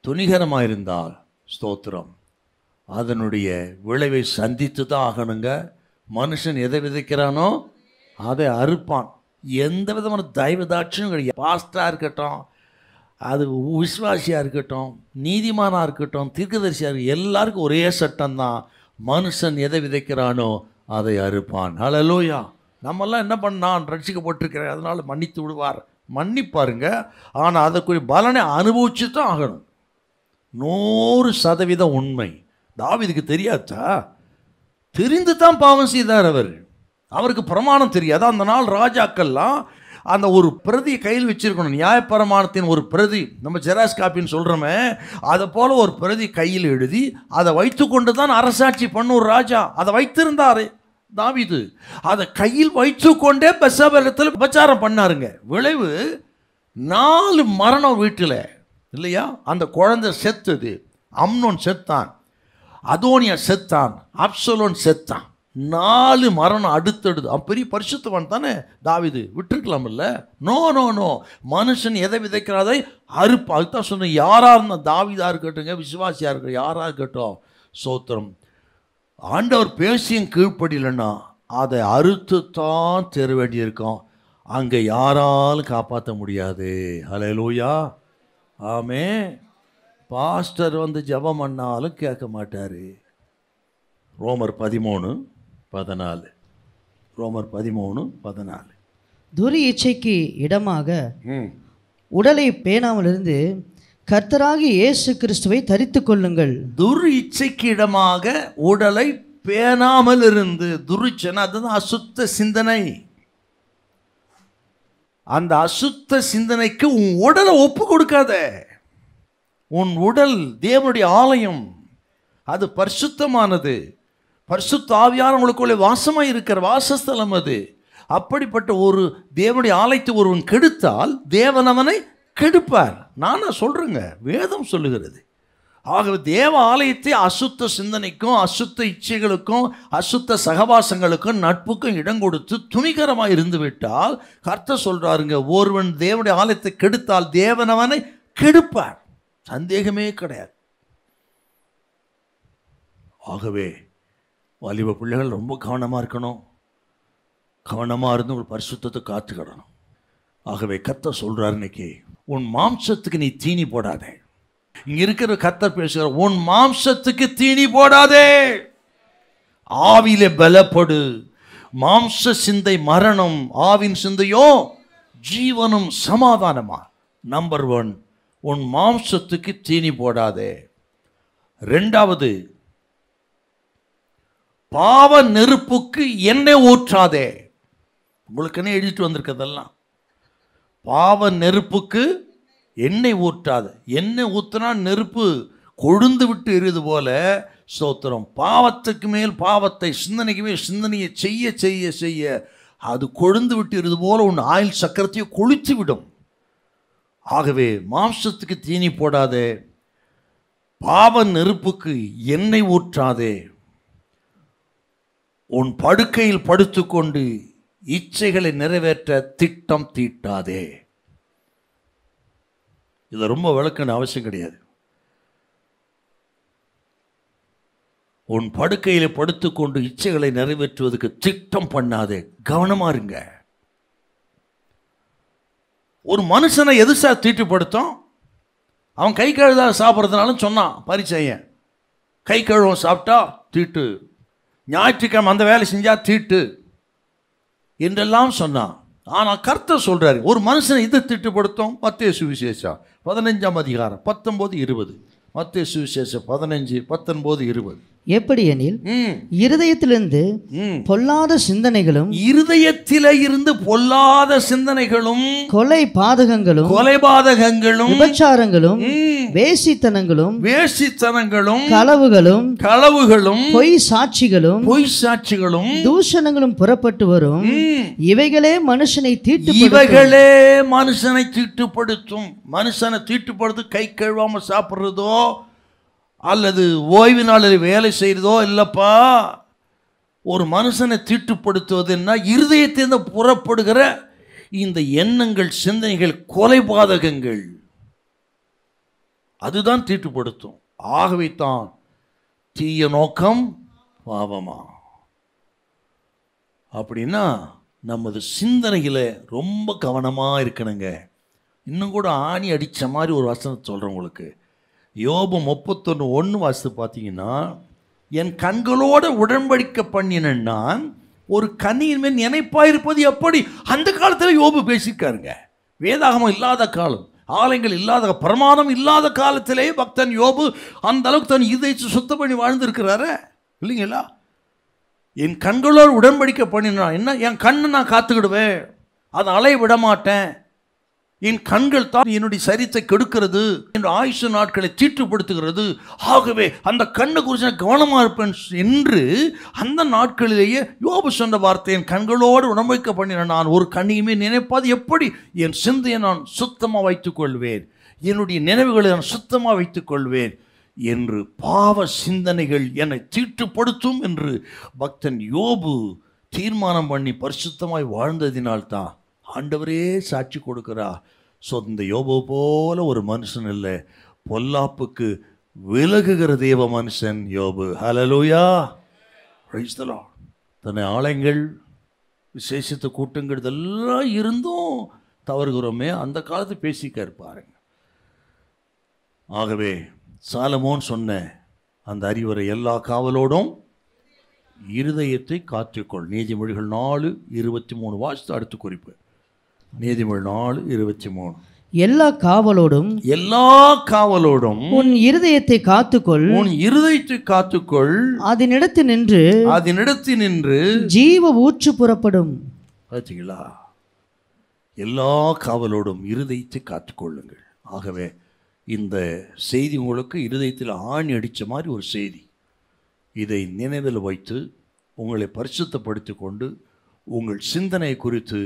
துணிகரமாக இருந்தால் ஸ்தோத்திரம், அதனுடைய விளைவை சந்தித்து தான் ஆகணுங்க. மனுஷன் எதை விதைக்கிறானோ அதை அறுப்பான். எந்த விதமான தயவுதாட்சியும் கிடையாது. பாஸ்டராக இருக்கட்டும், அது விசுவாசியாக இருக்கட்டும், நீதிமானாக இருக்கட்டும், தீர்க்கதரிசியாக இருக்கட்டும், எல்லாருக்கும் ஒரே சட்டம் தான். மனுஷன் எதை விதைக்கிறானோ அதை அறுப்பான். ஹல்லேலூயா. நம்மெல்லாம் என்ன பண்ணான், ரட்சிக்கப்பட்டிருக்கிறேன் அதனால் மன்னித்து விடுவார், மன்னிப்பாருங்க. ஆனால் அதற்குரிய பலனை அனுபவிச்சு தான் ஆகணும். 100% உண்மை. தாவீதுக்கு தெரியாதா? தெரிந்து தான் பாவம் செய்தார் அவர். அவருக்கு பிரமாணம் தெரியாது. அந்த நாள் ராஜாக்கள்லாம் அந்த ஒரு பிரதியை கையில் வச்சிருக்கணும். நியாயப்பிரமாணத்தின் ஒரு பிரதி, நம்ம ஜெராக்ஸ் காப்பின்னு சொல்கிறோமே, அதை போல் ஒரு பிரதி கையில் எழுதி அதை வைத்து கொண்டு தான் அரசாட்சி பண்ண ஒரு ராஜா. அதை வைத்திருந்தார் தாவீது. அதை கையில் வைத்து கொண்டே பெத்சபேத்தில் உபச்சாரம் பண்ணாருங்க. விளைவு 4 மரணம் வீட்டில் இல்லையா? அந்த குழந்தை செத்துது. அம்னோன் செத்தான், அதோனியா செத்தான், அப்சலோன் செத்தான். 4 மரணம் அடுத்தடுத்து. அவன் பெரிய பரிசுத்தவான் தானே தாவீது, விட்டுருக்கலாம் இல்லை? நோ நோ நோ, மனுஷன் எதை விதைக்கிறாதை அறுப்பா. அதுதான் சொன்னேன். யாராக இருந்தால் தாவீதாக இருக்கட்டுங்க, விசுவாசியாக இருக்கட்டும், யாராக இருக்கட்டும், சோத்திரம். ஆண்டவர் பேசியும் கீழ்ப்படியலைன்னா அதை அறுத்து தான் தெர வேண்டியிருக்கோம். அங்கே யாராலும் காப்பாற்ற முடியாது. ஹல்லேலூயா. ஆமே. பாஸ்டர் வந்து ஜெபம் பண்ணாலும் கேட்க மாட்டார். ரோமர் 13:14. ரோமர் 13:14. துரி இச்சைக்கு இடமாக உடலை பேணாமல் இருந்து கர்த்தராகிய இயேசு கிறிஸ்துவை தரித்து கொள்ளுங்கள். துர் இச்சைக்கு இடமாக உடலை பேணாமல் இருந்து. துரிச்சனை அதுதான் அசுத்த சிந்தனை. அந்த அசுத்த சிந்தனைக்கு உன் உடலை ஒப்பு கொடுக்காத. உன் உடல் தேவனுடைய ஆலயம், அது பரிசுத்தமானது. பரிசுத்த ஆவியானவர் உங்களுக்குள்ளே வாசமாக இருக்கிற வாசஸ்தலம் அது. அப்படிப்பட்ட ஒரு தேவனுடைய ஆலயத்தை ஒருவன் கெடுத்தால் தேவன் அவனை கெடுப்பார். நானா சொல்கிறேங்க, வேதம் சொல்லுகிறது. ஆகவே தேவ ஆலயத்தை அசுத்த சிந்தனைக்கும், அசுத்த இச்சைகளுக்கும், அசுத்த சகவாசங்களுக்கும், நட்புக்கும் இடம் கொடுத்து துணிகரமாக இருந்து விட்டால் கர்த்தர் சொல்கிறாருங்க, ஒருவன் தேவனுடைய ஆலயத்தை கெடுத்தால் தேவன் அவனை கெடுப்பார். சந்தேகமே கிடையாது. ஆகவே வாலிப பிள்ளைகள் ரொம்ப கவனமாக இருக்கணும். கவனமாக இருந்து உங்கள் பரிசுத்தத்தை காத்துக்கிடணும். ஆகவே கர்த்தர் சொல்கிறார், இன்னைக்கு உன் மாம்சத்துக்கு நீ தீனி போடாதே. இங்க இருக்கிற கர்த்தர் பேசுகிறார், உன் மாம்சத்துக்கு தீனி போடாதே, ஆவியிலே பலப்படு. மாம்ச சிந்தை மரணம், ஆவின் சிந்தையோ ஜீவனும் சமாதானமா. நம்பர் 1, உன் மாம்சத்துக்கு தீனி போடாதே. 2வது, பாவ நெருப்புக்கு எண்ணெய் ஊற்றாதே. உங்களுக்குன்னு எழுதிட்டு வந்திருக்கதெல்லாம். பாவ நெருப்புக்கு எண்ணெய் ஊற்றாது. எண்ணெய் ஊற்றினா நெருப்பு கொழுந்து விட்டு எரியுது போல, ஸ்தோத்திரம், பாவத்துக்கு மேல் பாவத்தை, சிந்தனைக்கு மேல் சிந்தனையை செய்ய செய்ய செய்ய அது கொழுந்து விட்டு எரியுது போல உன் ஆயுள் சக்கரத்தையே கொளுத்து விடும். ஆகவே மாம்சத்துக்கு தீனி போடாதே, பாவ நெருப்புக்கு எண்ணெய் ஊற்றாதே, உன் படுக்கையில் படுத்துக்கொண்டு இச்சைகளை நிறைவேற்ற திட்டம் தீட்டாதே. இதை ரொம்ப விளக்கணும் அவசியம் கிடையாது. உன் படுக்கையில் படுத்துக்கொண்டு இச்சைகளை நிறைவேற்றுவதற்கு திட்டம் பண்ணாதே. கவனமா இருங்க. ஒரு மனுஷனை எது சார் தீட்டுப்படுத்தும்? அவன் கை கழுதா சாப்பிட்றதுனாலும் சொன்னான் பரிச்சையன். கை கழுவம் சாப்பிட்டா தீட்டு, ஞாயிற்றுக்கிழமை அந்த வேலை செஞ்சா தீட்டு என்றெல்லாம் சொன்னான். ஆனால் கர்த்தர் சொல்றாரு, ஒரு மனுஷனை இது திட்டுப்படுத்தும். மத்தேயு சுவிசேஷம் 15ஆம் அதிகாரம் 19-20. மத்தேயு சுவிசேஷம் 15:19-20. எப்படி எனில், இருதயத்திலிருந்து பொல்லாத சிந்தனைகளும், இருதயத்தில இருந்து பொல்லாத சிந்தனைகளும், கொலைபாதகங்களும், விபச்சாரங்களும், வேசித்தனங்களும், களவுகளும், பொய் சாட்சிகளும், தூஷணங்களும் புறப்பட்டு வரும். இவைகளே மனுஷனை தீட்டுப்படுத்தும். மனுஷனை தீட்டுப்படுத்து கை கழுவாம சாப்பிட்றதோ அல்லது ஓய்வு நாளில் வேலை செய்கிறதோ இல்லைப்பா. ஒரு மனுஷனை தீட்டுப்படுத்துவதுன்னா இருதயத்திலிருந்து புறப்படுகிற இந்த எண்ணங்கள், சிந்தனைகள், கொலைபாதகங்கள், அதுதான் தீட்டுப்படுத்தும். ஆகவே தான் தீய நோக்கம் பாவமா. அப்படின்னா நமது சிந்தனையில் ரொம்ப கவனமாக இருக்கணுங்க. இன்னும் கூட ஆணி அடித்த மாதிரி ஒரு வசனத்தை சொல்கிறேன் உங்களுக்கு. யோபு 31:1 வாசித்து பார்த்தீங்கன்னா, என் கண்களோடு உடன்படிக்கை பண்ணினேன் நான், ஒரு கனியின் மேல் நினைப்பாயிருப்பது எப்படி. அந்த காலத்தில் யோபு பேசியிருக்காருங்க. வேதாகமம் இல்லாத காலம், ஆலயங்கள் இல்லாத, பிரமாணம் இல்லாத காலத்திலே பக்தன் யோபு அந்த அளவுக்கு தன் இதயத்தை சுத்தம் பண்ணி வாழ்ந்துருக்கிறாரு இல்லைங்களா? என் கண்களோடு உடன்படிக்கை பண்ணினான். என்ன, என் கண்ணை நான் காத்துக்கிடுவேன், அதை அலைய விட மாட்டேன். என் கண்கள் தான் என்னுடைய சரீரத்தை கெடுக்கிறது, என் ஆயுசு நாட்களை தீட்டுப்படுத்துகிறது. ஆகவே அந்த கண்ணை குறித்து நான் கவனமாக இருப்பேன் என்று அந்த நாட்களிலேயே யோபு சொன்ன வார்த்தை, என் கண்களோடு உடன்படிக்கை பண்ணின நான், ஒரு கண்ணியுமே நினைப்பாது எப்படி. என் சிந்தையை நான் சுத்தமாக வைத்துக்கொள்வேன், என்னுடைய நினைவுகளை நான் சுத்தமாக வைத்துக்கொள்வேன் என்று பாவ சிந்தனைகள் என்னை தீட்டுப்படுத்தும் என்று பக்தன் யோபு தீர்மானம் பண்ணி பரிசுத்தமாய் வாழ்ந்ததினால்தான் ஆண்டவரே சாட்சி கொடுக்கிறார். ஸோ இந்த யோபு போல ஒரு மனுஷன் இல்லை, பொல்லாப்புக்கு விலகுகிற தேவ மனுஷன் யோபு. ஹல்லேலூயா, பிரைஸ் தி லார்ட். தன்னை ஆலயங்கள் விசேஷத்தை கூட்டங்கள் இதெல்லாம் இருந்தும் தவறுகிறோமே, அந்த காலத்து பேசிக்க இருப்பாருங்க. ஆகவே சாலமோன் சொன்ன அந்த அறிவுரை, எல்லா காவலோடும் இருதயத்தை காத்துக்கொள். நீதிமொழிகள் 4:23 வாசித்து அடுத்த குறிப்பு. நீதிமொழி 4:23. எல்லா காவலோடும் உன் இருதயத்தை காத்துக்கொள், அதனிடத்து நின்று ஜீவ ஊற்று புறப்படும். பார்த்தீங்களா? எல்லா காவலோடும் இருதயத்தை காத்துக்கொள்ளுங்கள். ஆகவே இந்த செய்தி உங்களுக்கு இருதயத்தில் ஆணி அடித்த மாதிரி ஒரு செய்தி. இதை நினைவில் வைத்து உங்களை பரிசுத்தப்படுத்தி கொண்டு உங்கள் சிந்தனை குறித்து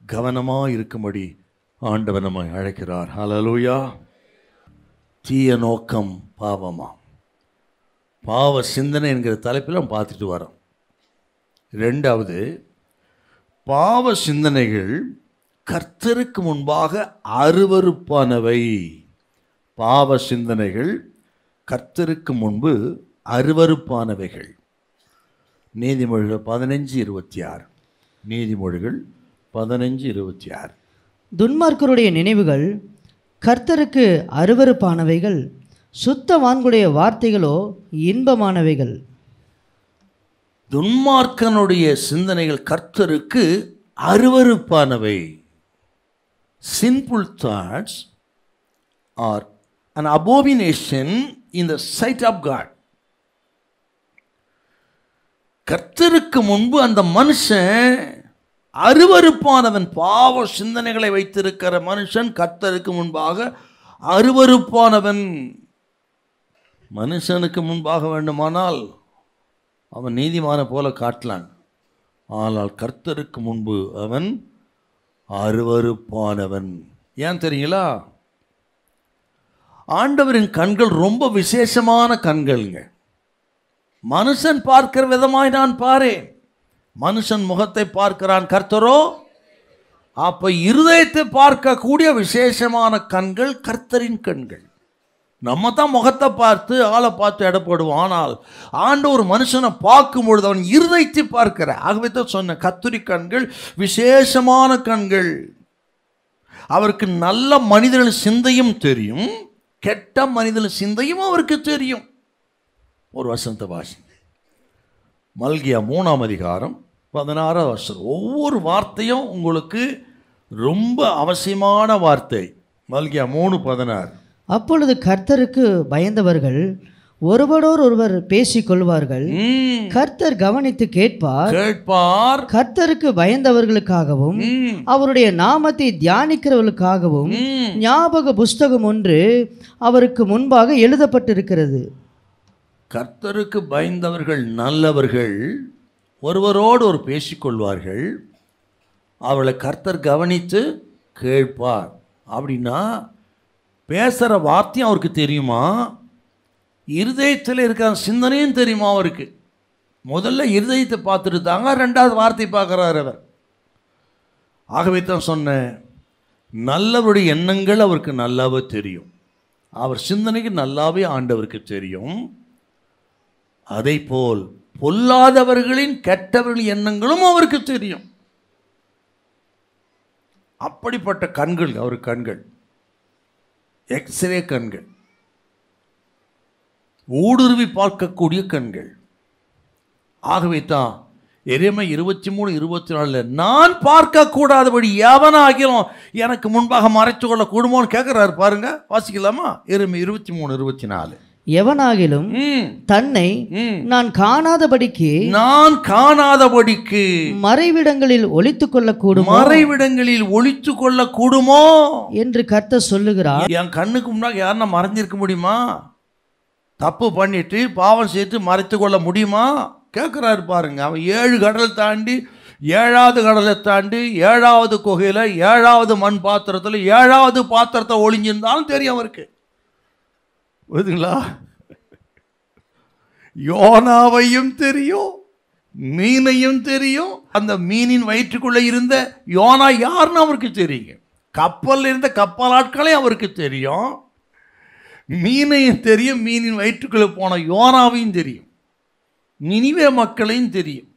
கவனமாக இருக்கும்படி ஆண்டவர் நம்மை அழைக்கிறார். ஹல்லேலூயா. தீய நோக்கம் பாவமா, பாவ சிந்தனை என்கிற தலைப்பில் நம்ம பார்த்துட்டு வரோம். ரெண்டாவது, பாவ சிந்தனைகள் கர்த்தருக்கு முன்பாக அருவருப்பானவை. பாவ சிந்தனைகள் கர்த்தருக்கு முன்பு அருவருப்பானவைகள். நீதிமொழிகள் 15:26. நீதிமொழிகள் 15:26. துன்மார்க்கருடைய நினைவுகள் கர்த்தருக்கு அருவருப்பானவைகள், சுத்தவான்களுடைய வார்த்தைகளோ இன்பமானவைகள். துன்மார்க்கனுடைய சிந்தனைகள் கர்த்தருக்கு அருவருப்பானவை. Sinful thoughts are an abomination in the sight of God. கர்த்தருக்கு முன்பு அந்த மனுஷன் அருவருப்பானவன். பாவ சிந்தனைகளை வைத்திருக்கிற மனுஷன் கர்த்தருக்கு முன்பாக அருவருப்பானவன். மனுஷனுக்கு முன்பாக வேண்டுமானால் அவன் நீதிமான போல காட்டலாம், ஆனால் கர்த்தருக்கு முன்பு அவன் அருவருப்பானவன். ஏன் தெரியுங்களா? ஆண்டவரின் கண்கள் ரொம்ப விசேஷமான கண்கள்ங்க. மனுஷன் பார்க்கிற விதமாய் நான் பாரேன். மனுஷன் முகத்தை பார்க்கிறான், கர்த்தரோ. அப்ப இருதயத்தை பார்க்கக்கூடிய விசேஷமான கண்கள் கர்த்தரின் கண்கள். நம்ம தான் முகத்தை பார்த்து ஆளை பார்த்து எடப்படுவோம். ஆனால் ஆண்டவர் மனுஷனை பார்க்கும் பொழுது அவன் இருதயத்தை பார்க்கிற. ஆகவே தான் சொன்ன கர்த்தரி கண்கள் விசேஷமான கண்கள். அவருக்கு நல்ல மனிதர்களின் சிந்தையும் தெரியும், கெட்ட மனிதர்களின் சிந்தையும் அவருக்கு தெரியும். ஒரு வசனத்தை வாசி. மல்கியா 3:16. ஒவ்வொரு வார்த்தையும் உங்களுக்கு ரொம்ப அவசியமான வார்த்தை. மல்கியா 3:16. அப்பொழுது கர்த்தருக்கு பயந்தவர்கள் ஒருவரோடு ஒருவர் பேசிக் கொள்வார்கள், கர்த்தர் கவனித்து கேட்பார். கர்த்தருக்கு பயந்தவர்களுக்காகவும் அவருடைய நாமத்தை தியானிக்கிறவர்களுக்காகவும் ஞாபக புஸ்தகம் ஒன்று அவருக்கு முன்பாக எழுதப்பட்டிருக்கிறது. கர்த்தருக்கு பயந்தவர்கள் நல்லவர்கள், ஒருவரோடு ஒரு பேசிக்கொள்வார்கள், அவளை கர்த்தர் கவனித்து கேட்பார். அப்படின்னா பேசுகிற வார்த்தையும் அவருக்கு தெரியுமா, இருதயத்தில் இருக்கிற சிந்தனையும் தெரியுமா அவருக்கு. முதல்ல இருதயத்தை பார்த்துட்டு தாங்க ரெண்டாவது வார்த்தை பார்க்குறார் அவர். ஆகவே தான் சொன்னேன், நல்லவருடைய எண்ணங்கள் அவருக்கு நல்லாவே தெரியும், அவர் சிந்தனைக்கு நல்லாவே ஆண்டவருக்கு தெரியும். அதை போல் பொல்லாதவர்களின் கெட்டவர்களின் எண்ணங்களும் அவருக்கு தெரியும். அப்படிப்பட்ட கண்கள் அவர் கண்கள், எக்ஸ்ரே கண்கள், ஊடுருவி பார்க்கக்கூடிய கண்கள். ஆகவே தான் எரேமியா 23:24 நான் பார்க்க கூடாதபடி எவனாகிலும் எனக்கு முன்பாக மறைத்து கொள்ள கூடுமோன்னு கேட்கிறாரு பாருங்க. வாசிக்கலாமா? எரேமியா 23:24 எவனாகிலும் தன்னை நான் காணாதபடிக்கு மறைவிடங்களில் ஒளித்துக் கொள்ள கூடுமோ என்று கர்த்தர் சொல்லுகிறார். என் கண்ணுக்கு முன்னாடி யாருன்னா மறைஞ்சிருக்க முடியுமா? தப்பு பண்ணிட்டு பாவம் செய்து மறைத்து கொள்ள முடியுமா கேட்குறாரு பாருங்க. அவன் 7 கடல் தாண்டி 7வது கடலை தாண்டி 7வது குகையில் 7வது மண் பாத்திரத்தில் 7வது பாத்திரத்தை ஒளிஞ்சிருந்தாலும் தெரியும் அவருக்கு. புரியுதுங்களா? யோனாவையும் தெரியும், மீனையும் தெரியும். அந்த மீனின் வயிற்றுக்குள்ளே இருந்த யோனா யாருன்னு அவருக்கு தெரியுங்க. கப்பலில் இருந்த கப்பல் ஆட்களையும் அவருக்கு தெரியும், மீனையும் தெரியும், மீனின் வயிற்றுக்குள்ளே போன யோனாவையும் தெரியும், நினிவே மக்களையும் தெரியும்.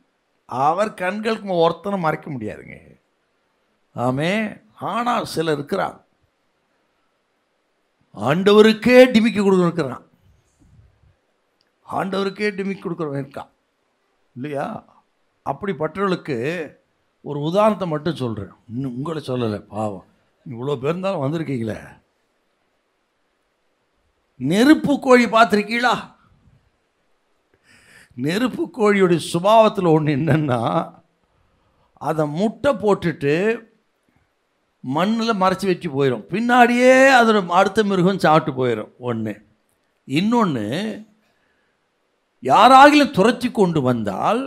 அவர் கண்களுக்கு ஒருத்தனை மறைக்க முடியாதுங்க. ஆமே. ஆனால் சிலர் இருக்கிறான், ஆண்டவருக்கே டிமிக்கி கொடுக்குறான், ஆண்டவருக்கே டிமிக்கி கொடுக்குறவன் இருக்கான் இல்லையா? அப்படிப்பட்டவர்களுக்கு ஒரு உதாரணத்தை மட்டும் சொல்கிறேன், இன்னும் உங்களை சொல்லலை. பாவம், இவ்வளோ பேர் இருந்தாலும் வந்திருக்கீங்களே. நெருப்பு கோழி பார்த்துருக்கீங்களா? நெருப்பு கோழியோடைய சுபாவத்தில் ஒன்று என்னென்னா, அதை முட்டை போட்டுட்டு மண்ணில் மறைச்சி வச்சு போயிடும், பின்னாடியே அதோட அடுத்த மிருகம் சாப்பிட்டு போயிடும். ஒன்று. இன்னொன்று, யாராகிலும் துரத்தி கொண்டு வந்தால்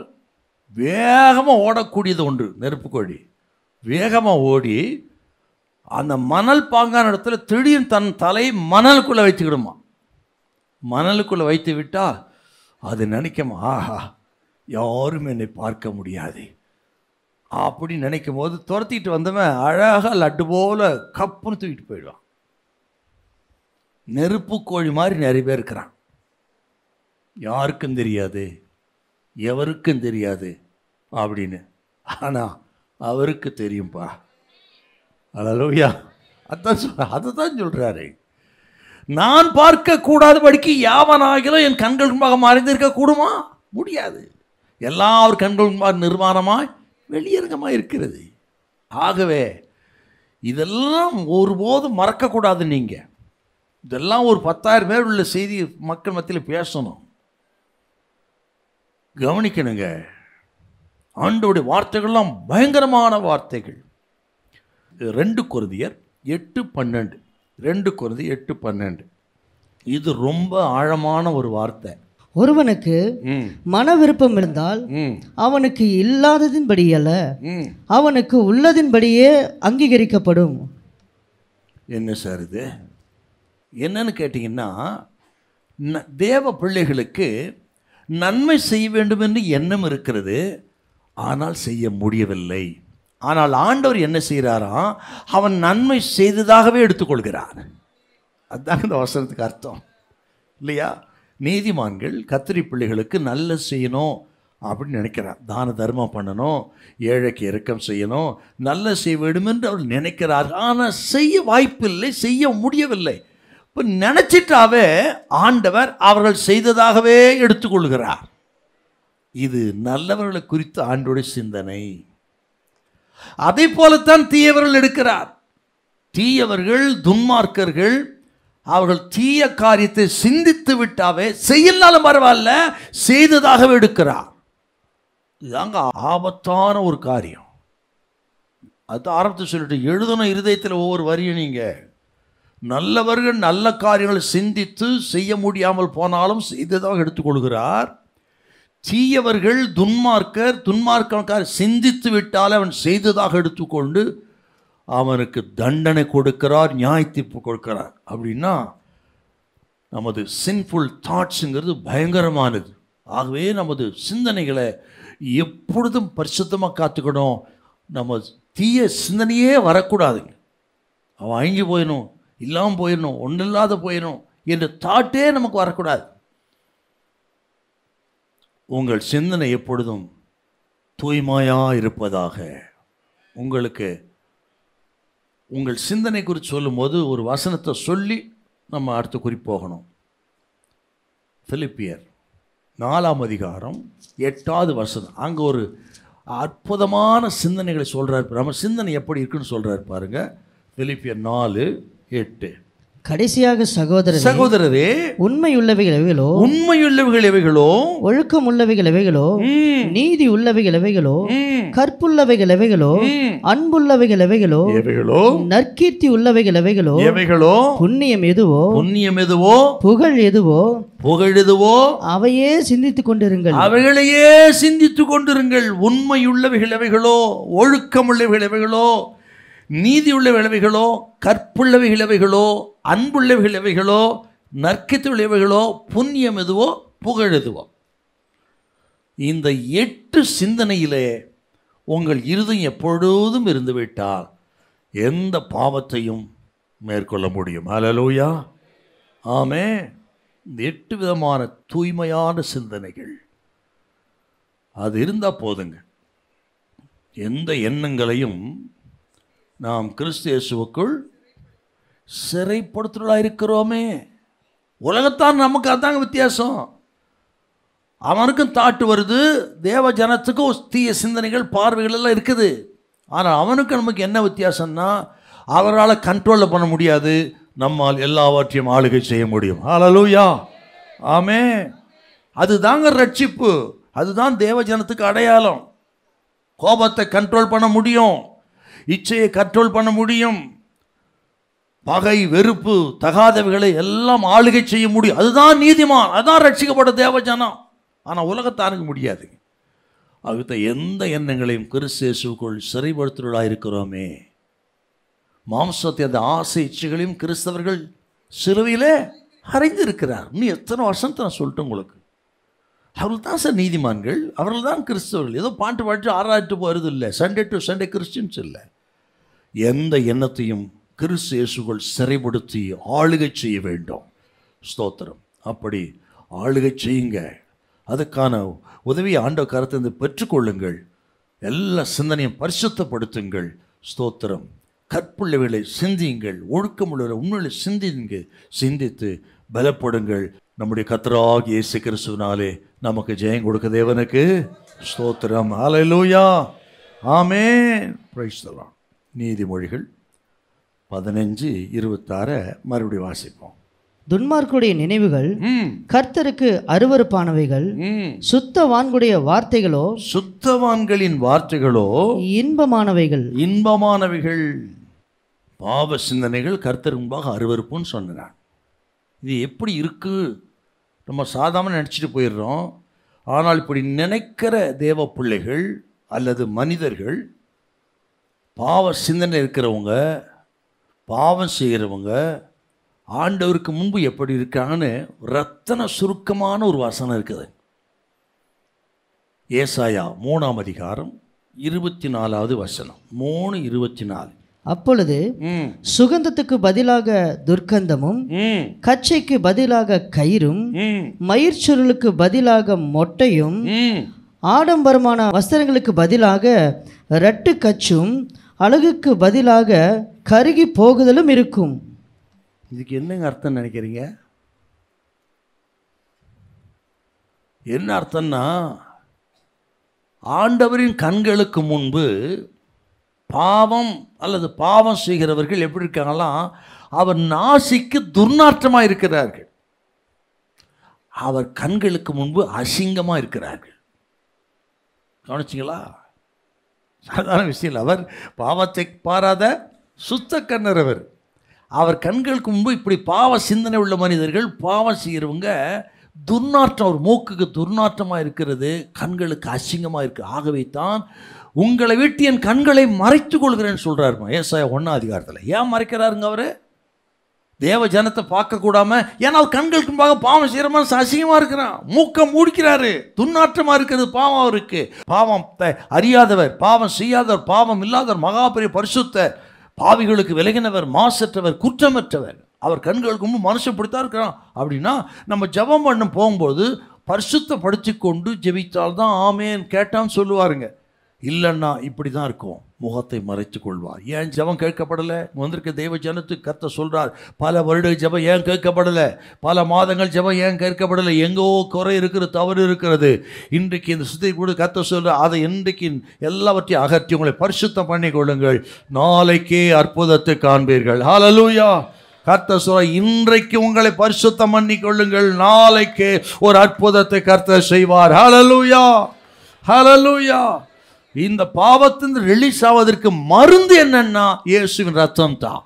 வேகமாக ஓடக்கூடியது ஒன்று நெருப்பு கோழி. வேகமாக ஓடி அந்த மணல் பாங்கான இடத்துல திடீர்னு தன் தலை மணலுக்குள்ளே வைத்துக்கிடுமா. மணலுக்குள்ளே வைத்து விட்டால் அது நினைக்குமா, ஆஹா யாரும் என்னை பார்க்க முடியாது அப்படி நினைக்கும் போது துரத்திட்டு வந்தவன் அழகாக லட்டு போல கப்புன்னு தூக்கிட்டு போயிடுவான். நெருப்பு கோழி மாதிரி நிறைய பேர் இருக்கிறான். யாருக்கும் தெரியாது, எவருக்கும் தெரியாது அப்படின்னு. ஆனால் அவருக்கு தெரியும்பா. அல்லேலூயா. அதான் சொல்கிறாரு, நான் பார்க்க கூடாதபடிக்கு யாவனாகிலும் என் கண்கள் முன்பாக மறைந்திருக்க கூடுமா? முடியாது. எல்லாம் அவர் கண்கள் முன்பாக நிர்வாணமாய் வெளியரங்கமாக இருக்கிறது. ஆகவே இதெல்லாம் ஒருபோதும் மறக்கக்கூடாது. நீங்கள் இதெல்லாம் ஒரு 10,000 பேர் உள்ள செய்தி மக்கள் மத்தியில் பேசணும், கவனிக்கணுங்க. ஆண்டவருடைய வார்த்தைகள்லாம் பயங்கரமான வார்த்தைகள். 2 கொரிந்தியர் 8:12, 2 கொரிந்தியர் 8:12. இது ரொம்ப ஆழமான ஒரு வார்த்தை. ஒருவனுக்கு மன விருப்பம் இருந்தால் அவனுக்கு இல்லாததின்படி அல்ல, அவனுக்கு உள்ளதின்படியே அங்கீகரிக்கப்படும். என்ன சார் இது? என்னன்னு கேட்டிங்கன்னா, தேவ பிள்ளைகளுக்கு நன்மை செய்ய வேண்டும் என்று எண்ணம் இருக்கிறது, ஆனால் செய்ய முடியவில்லை. ஆனால் ஆண்டவர் என்ன செய்கிறாராம், அவன் நன்மை செய்ததாகவே எடுத்துக்கொள்கிறார். அதுதான் இந்த வசனத்துக்கு அர்த்தம் இல்லையா? நீதிமான்கள் கர்த்தருடைய பிள்ளைகளுக்கு நல்ல செய்யணும் அப்படின்னு நினைக்கிறார், தான தர்மம் பண்ணணும், ஏழைக்கு இரக்கம் செய்யணும், நல்ல செய்ய வேண்டும் என்று அவர் நினைக்கிறார். ஆனால் செய்ய வாய்ப்பில்லை, செய்ய முடியவில்லை. இப்போ நினச்சிட்டாவே ஆண்டவர் அவர்கள் செய்ததாகவே எடுத்துக்கொள்கிறார். இது நல்லவர்களை குறித்து ஆண்டோடைய சிந்தனை. அதை போலத்தான் தீயவர்கள் எடுக்கிறார். தீயவர்கள், துன்மார்க்கர்கள், அவர்கள் தீய காரியத்தை சிந்தித்து விட்டாவே செய்யலாலும் பரவாயில்ல, செய்ததாகவே எடுக்கிறார். இதுதாங்க ஆபத்தான ஒரு காரியம். அது ஆரம்பத்தை சொல்லிட்டு எழுதணும் இருதயத்தில் ஒவ்வொரு வரியும். நீங்கள் நல்லவர்கள் நல்ல காரியங்களை சிந்தித்து செய்ய முடியாமல் போனாலும் செய்ததாக எடுத்துக்கொள்கிறார். தீயவர்கள், துன்மார்க்கர் சிந்தித்து விட்டால் அவன் செய்ததாக எடுத்துக்கொண்டு அவனுக்கு தண்டனை கொடுக்கிறார், நியாய தீர்ப்பு கொடுக்கிறார். அப்படின்னா நமது சின்ஃபுல் தாட்ஸுங்கிறது பயங்கரமானது. ஆகவே நமது சிந்தனைகளை எப்பொழுதும் பரிசுத்தமாக காத்துக்கணும். நம்ம தீய சிந்தனையே வரக்கூடாதுங்க. அவன் அழிஞ்சு போயிடணும், இல்லாமல் போயிடணும், ஒன்றும் இல்லாத போயிடணும் என்ற தாட்டே நமக்கு வரக்கூடாது. உங்கள் சிந்தனை எப்பொழுதும் தூய்மையாக இருப்பதாக. உங்களுக்கு உங்கள் சிந்தனை குறித்து சொல்லும்போது ஒரு வசனத்தை சொல்லி நம்ம அடுத்த குறிப்பு போகணும். பிலிப்பியர் 4ஆம் அதிகாரம் 8வது வசனம். அங்கே ஒரு அற்புதமான சிந்தனைகளை சொல்கிறார். நம்ம சிந்தனை எப்படி இருக்குன்னு சொல்கிறார் பாருங்க. பிலிப்பியர் 4:8. கடைசியாக சகோதரரே, உண்மையுள்ளவைகள் எவைகளோ, ஒழுக்கம் உள்ளவைகள் எவைகளோ, நீதி உள்ளவைகள் எவைகளோ, கற்புள்ளவைகள் எவைகளோ, அன்புள்ளவைகள் எவைகளோ, நற்கீர்த்தி உள்ளவைகள் எவைகளோ, புண்ணியம் எதுவோ, புகழ் எதுவோ, அவையே சிந்தித்துக் கொண்டிருங்கள். அவைகளையே சிந்தித்துக் கொண்டிருங்கள். உண்மையுள்ளவைகள் எவைகளோ, ஒழுக்கமுள்ளவைகள் எவைகளோ, நீதி உள்ளவைகள் எவைகளோ, கற்புள்ளவைகள் எவைகளோ, அன்புள்ளவைகள் எவைகளோ, நற்கீர்த்தி உள்ளவைகளோ, புண்ணியம் எதுவோ, புகழ் எதுவோ. இந்த 8 சிந்தனையிலே உங்கள் இருதயம் எப்பொழுதும் இருந்துவிட்டால் எந்த பாவத்தையும் மேற்கொள்ள முடியும். அல்லேலூயா, ஆமென். இந்த 8 விதமான தூய்மையான சிந்தனைகள் அது இருந்தால் போதுங்க. எந்த எண்ணங்களையும் நாம் கிறிஸ்து இயேசுவுக்குள் சிறைப்படுத்துகிறவர்களாக இருக்கிறோமே. உலகத்தான் நமக்கு அதாங்க வித்தியாசம். அவனுக்கும் தாட்டு வருது, தேவ ஜனத்துக்கும் தீய சிந்தனைகள் பார்வைகள் எல்லாம் இருக்குது. ஆனால் அவனுக்கு நமக்கு என்ன வித்தியாசம்னா, அவரால் கண்ட்ரோலில் பண்ண முடியாது, நம்மால் எல்லாவற்றையும் ஆளுகை செய்ய முடியும். ஹல்லேலூயா, ஆமென். அதுதாங்க ரட்சிப்பு, அதுதான் தேவ ஜனத்துக்கு அடையாளம். கோபத்தை கண்ட்ரோல் பண்ண முடியும், இச்சையை கண்ட்ரோல் பண்ண முடியும், பகை வெறுப்பு தகாதவைகளை எல்லாம் ஆளுகை செய்ய முடியும். அதுதான் நீதிமான், அதுதான் ரட்சிக்கப்பட்ட தேவஜனம். ஆனால் உலகத்தாருக்கு முடியாது. அதுக்கு எந்த எண்ணங்களையும் கிறிஸ்து இயேசுவுக்குள் சிறைப்படுத்துவர்களாக இருக்கிறோமே. மாம்சத்தை அந்த ஆசை இச்சைகளையும் கிறிஸ்தவர்கள் சிலுவையிலே அறைந்திருக்கிறார். இன்னும் எத்தனை வருஷத்தை நான் சொல்லிட்டேன் உங்களுக்கு. அவர்கள் தான் சார் நீதிமான்கள், அவர்கள் தான் கிறிஸ்தவர்கள். ஏதோ பாட்டு பாட்டு ஆராய்ச்சி போகிறது இல்லை, சண்டே டு சண்டே கிறிஸ்டின்ஸ் இல்லை. எந்த எண்ணத்தையும் கிறிஸ்து இயேசுக்குள் சிறைப்படுத்தி ஆளுகை செய்ய வேண்டும். ஸ்தோத்திரம். அப்படி ஆளுகை செய்யுங்க. அதுக்கான உதவி ஆண்டவர் கரத்திலிருந்து பெற்றுக்கொள்ளுங்கள். எல்லா சிந்தனையும் பரிசுத்தப்படுத்துங்கள். ஸ்தோத்திரம். கற்புள்ளவைகளை சிந்தியுங்கள், ஒழுக்கமுள்ள உண்மைகளை சிந்தித்து பலப்படுங்கள். நம்முடைய கர்த்தராகிய இயேசு கிறிஸ்துவினாலே நமக்கு ஜெயம் கொடுக்க தேவனுக்கு ஸ்தோத்திரம். ஹல்லேலூயா, ஆமென். Praise the Lord. நீதிமொழிகள் 15:26 மறுபடியும் வாசிப்போம். துன்மார்க்குடைய நினைவுகள் கர்த்தருக்கு அருவருப்பானவைகள், சுத்தவான்களுடைய சுத்தவான்களின் வார்த்தைகளோ இன்பமானவைகள். பாவ சிந்தனைகள் கர்த்தர் முன்பாக அருவருப்புன்னு சொன்னான். இது எப்படி இருக்கு? நம்ம சாதாரண நினச்சிட்டு போயிடுறோம். ஆனால் இப்படி நினைக்கிற தேவ பிள்ளைகள் அல்லது மனிதர்கள், பாவ சிந்தனை இருக்கிறவங்க, பாவம் செய்கிறவங்க ஆண்டவருக்கு முன்பு எப்படி இருக்காங்கன்னு ரத்தன சுருக்கமான ஒரு வசனம் இருக்குது. ஏசாயா 3ஆம் அதிகாரம் 24வது வசனம். 3:24. அப்பொழுது சுகந்தத்துக்கு பதிலாக துர்க்கந்தமும், கச்சைக்கு பதிலாக கயிறும், மயிர்ச்சுருளுக்கு பதிலாக மொட்டையும், ஆடம்பரமான வஸ்திரங்களுக்கு பதிலாக இரட்டு கச்சும், அழகுக்கு பதிலாக கருகி போகுதலும் இருக்கும். இதுக்கு என்னங்க அர்த்தம் நினைக்கிறீங்க? என்ன அர்த்தம்னா, ஆண்டவரின் கண்களுக்கு முன்பு பாவம் அல்லது பாவம் செய்கிறவர்கள் எப்படி இருக்காங்களாம்? அவர் நாசிக்கு துர்நாற்றமாக இருக்கிறார்கள். அவர் கண்களுக்கு முன்பு அசிங்கமாக இருக்கிறார்கள். கவனிச்சிங்களா? சாதாரண விஷயம் இல்லை. அவர் பாவத்தை பாராத சுத்த கண்ணர். அவர் கண்களுக்கு முன்பு இப்படி பாவ சிந்தனை உள்ள மனிதர்கள், பாவம் செய்கிறவங்க துர்நாற்றம், அவர் மூக்குக்கு துர்நாற்றமாக இருக்கிறது, கண்களுக்கு அசிங்கமாக இருக்குது. ஆகவே தான் உங்களை விட்டு என் கண்களை மறைத்து கொள்கிறேன்னு சொல்கிறாருமா ஏசாயா 1ஆம் அதிகாரத்தில். ஏன் மறைக்கிறாருங்க? அவர் தேவ ஜனத்தை பார்க்கக்கூடாம, ஏன்னா அவர் கண்களுக்கு முன்பாக பாவம் செய்கிற மாதிரி அசிங்கமாக இருக்கிறான், மூக்கை மூடிக்கிறாரு, துர்நாற்றமாக இருக்கிறது பாவம் அவருக்கு. பாவத்தை அறியாதவர், பாவம் செய்யாதவர், பாவம் இல்லாதவர், மகாபெரிய பரிசுத்தர், பாவிகளுக்கு விலகினவர், மாசற்றவர், குற்றமற்றவர். அவர் கண்களுக்கு முன்பு மனுஷன் இப்படித்தான் இருக்கிறான். அப்படின்னா நம்ம ஜெபம் பண்ண போகும்போது பரிசுத்தப்படுத்தி கொண்டு ஜெபித்தால்தான் ஆமேன் கேட்டான்னு சொல்லுவாருங்க. இல்லைன்னா இப்படி தான் இருக்கும். முகத்தை மறைத்து கொள்வார். ஏன் ஜெபம் கேட்கப்படலை? வந்திருக்க தெய்வ ஜனத்துக்கு கர்த்தர் சொல்கிறார், பல வருட ஜெபம் ஏன் கேட்கப்படலை, பல மாதங்கள் ஜெபம் ஏன் கேட்கப்படலை, எங்கோ குறை இருக்கிறது, தவறு இருக்கிறது. இன்றைக்கு இந்த சுத்தி கூட கர்த்தர் சொல்கிறார், அதை இன்றைக்கு எல்லாவற்றையும் அகற்றி உங்களை பரிசுத்தம் பண்ணி கொள்ளுங்கள், நாளைக்கே அற்புதத்தை காண்பீர்கள். ஹல்லேலூயா. கர்த்தர் சொல்ற, இன்றைக்கு உங்களை பரிசுத்தம் பண்ணி கொள்ளுங்கள், நாளைக்கு ஒரு அற்புதத்தை கர்த்தர் செய்வார். ஹல்லேலூயா, ஹல்லேலூயா. இந்த பாவத்தின் ரிலீஸ் ஆவதற்கு மருந்து என்னன்னா இயேசுவின் ரத்தம் தான்.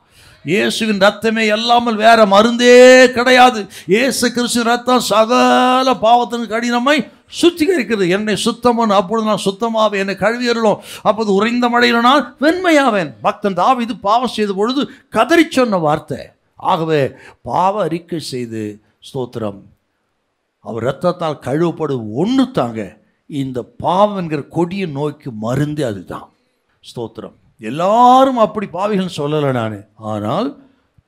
இயேசுவின் ரத்தமே இல்லாமல் வேற மருந்தே கிடையாது. இயேசு கிறிஸ்துவின் ரத்தம் சகல பாவத்தின் கடினமை சுத்திகரிக்கிறது. என்னை சுத்தமான, அப்பொழுது நான் சுத்தமாவேன், என்னை கழுவியறலும், அப்போது உறைந்த மழையில் நான் வெண்மையாவேன். பக்தன் தாவீது பாவம் செய்த பொழுது கதறி சொன்ன வார்த்தை. ஆகவே பாவ அறிக்கை செய்து ஸ்தோத்திரம், அவர் ரத்தத்தால் கழுவப்படும் ஒன்று தாங்க இந்த பாவம் என்கிற கொடிய நோய்க்கு மருந்து அதுதான். ஸ்தோத்திரம். எல்லாரும் அப்படி பாவிகள் சொல்லலை நான், ஆனால்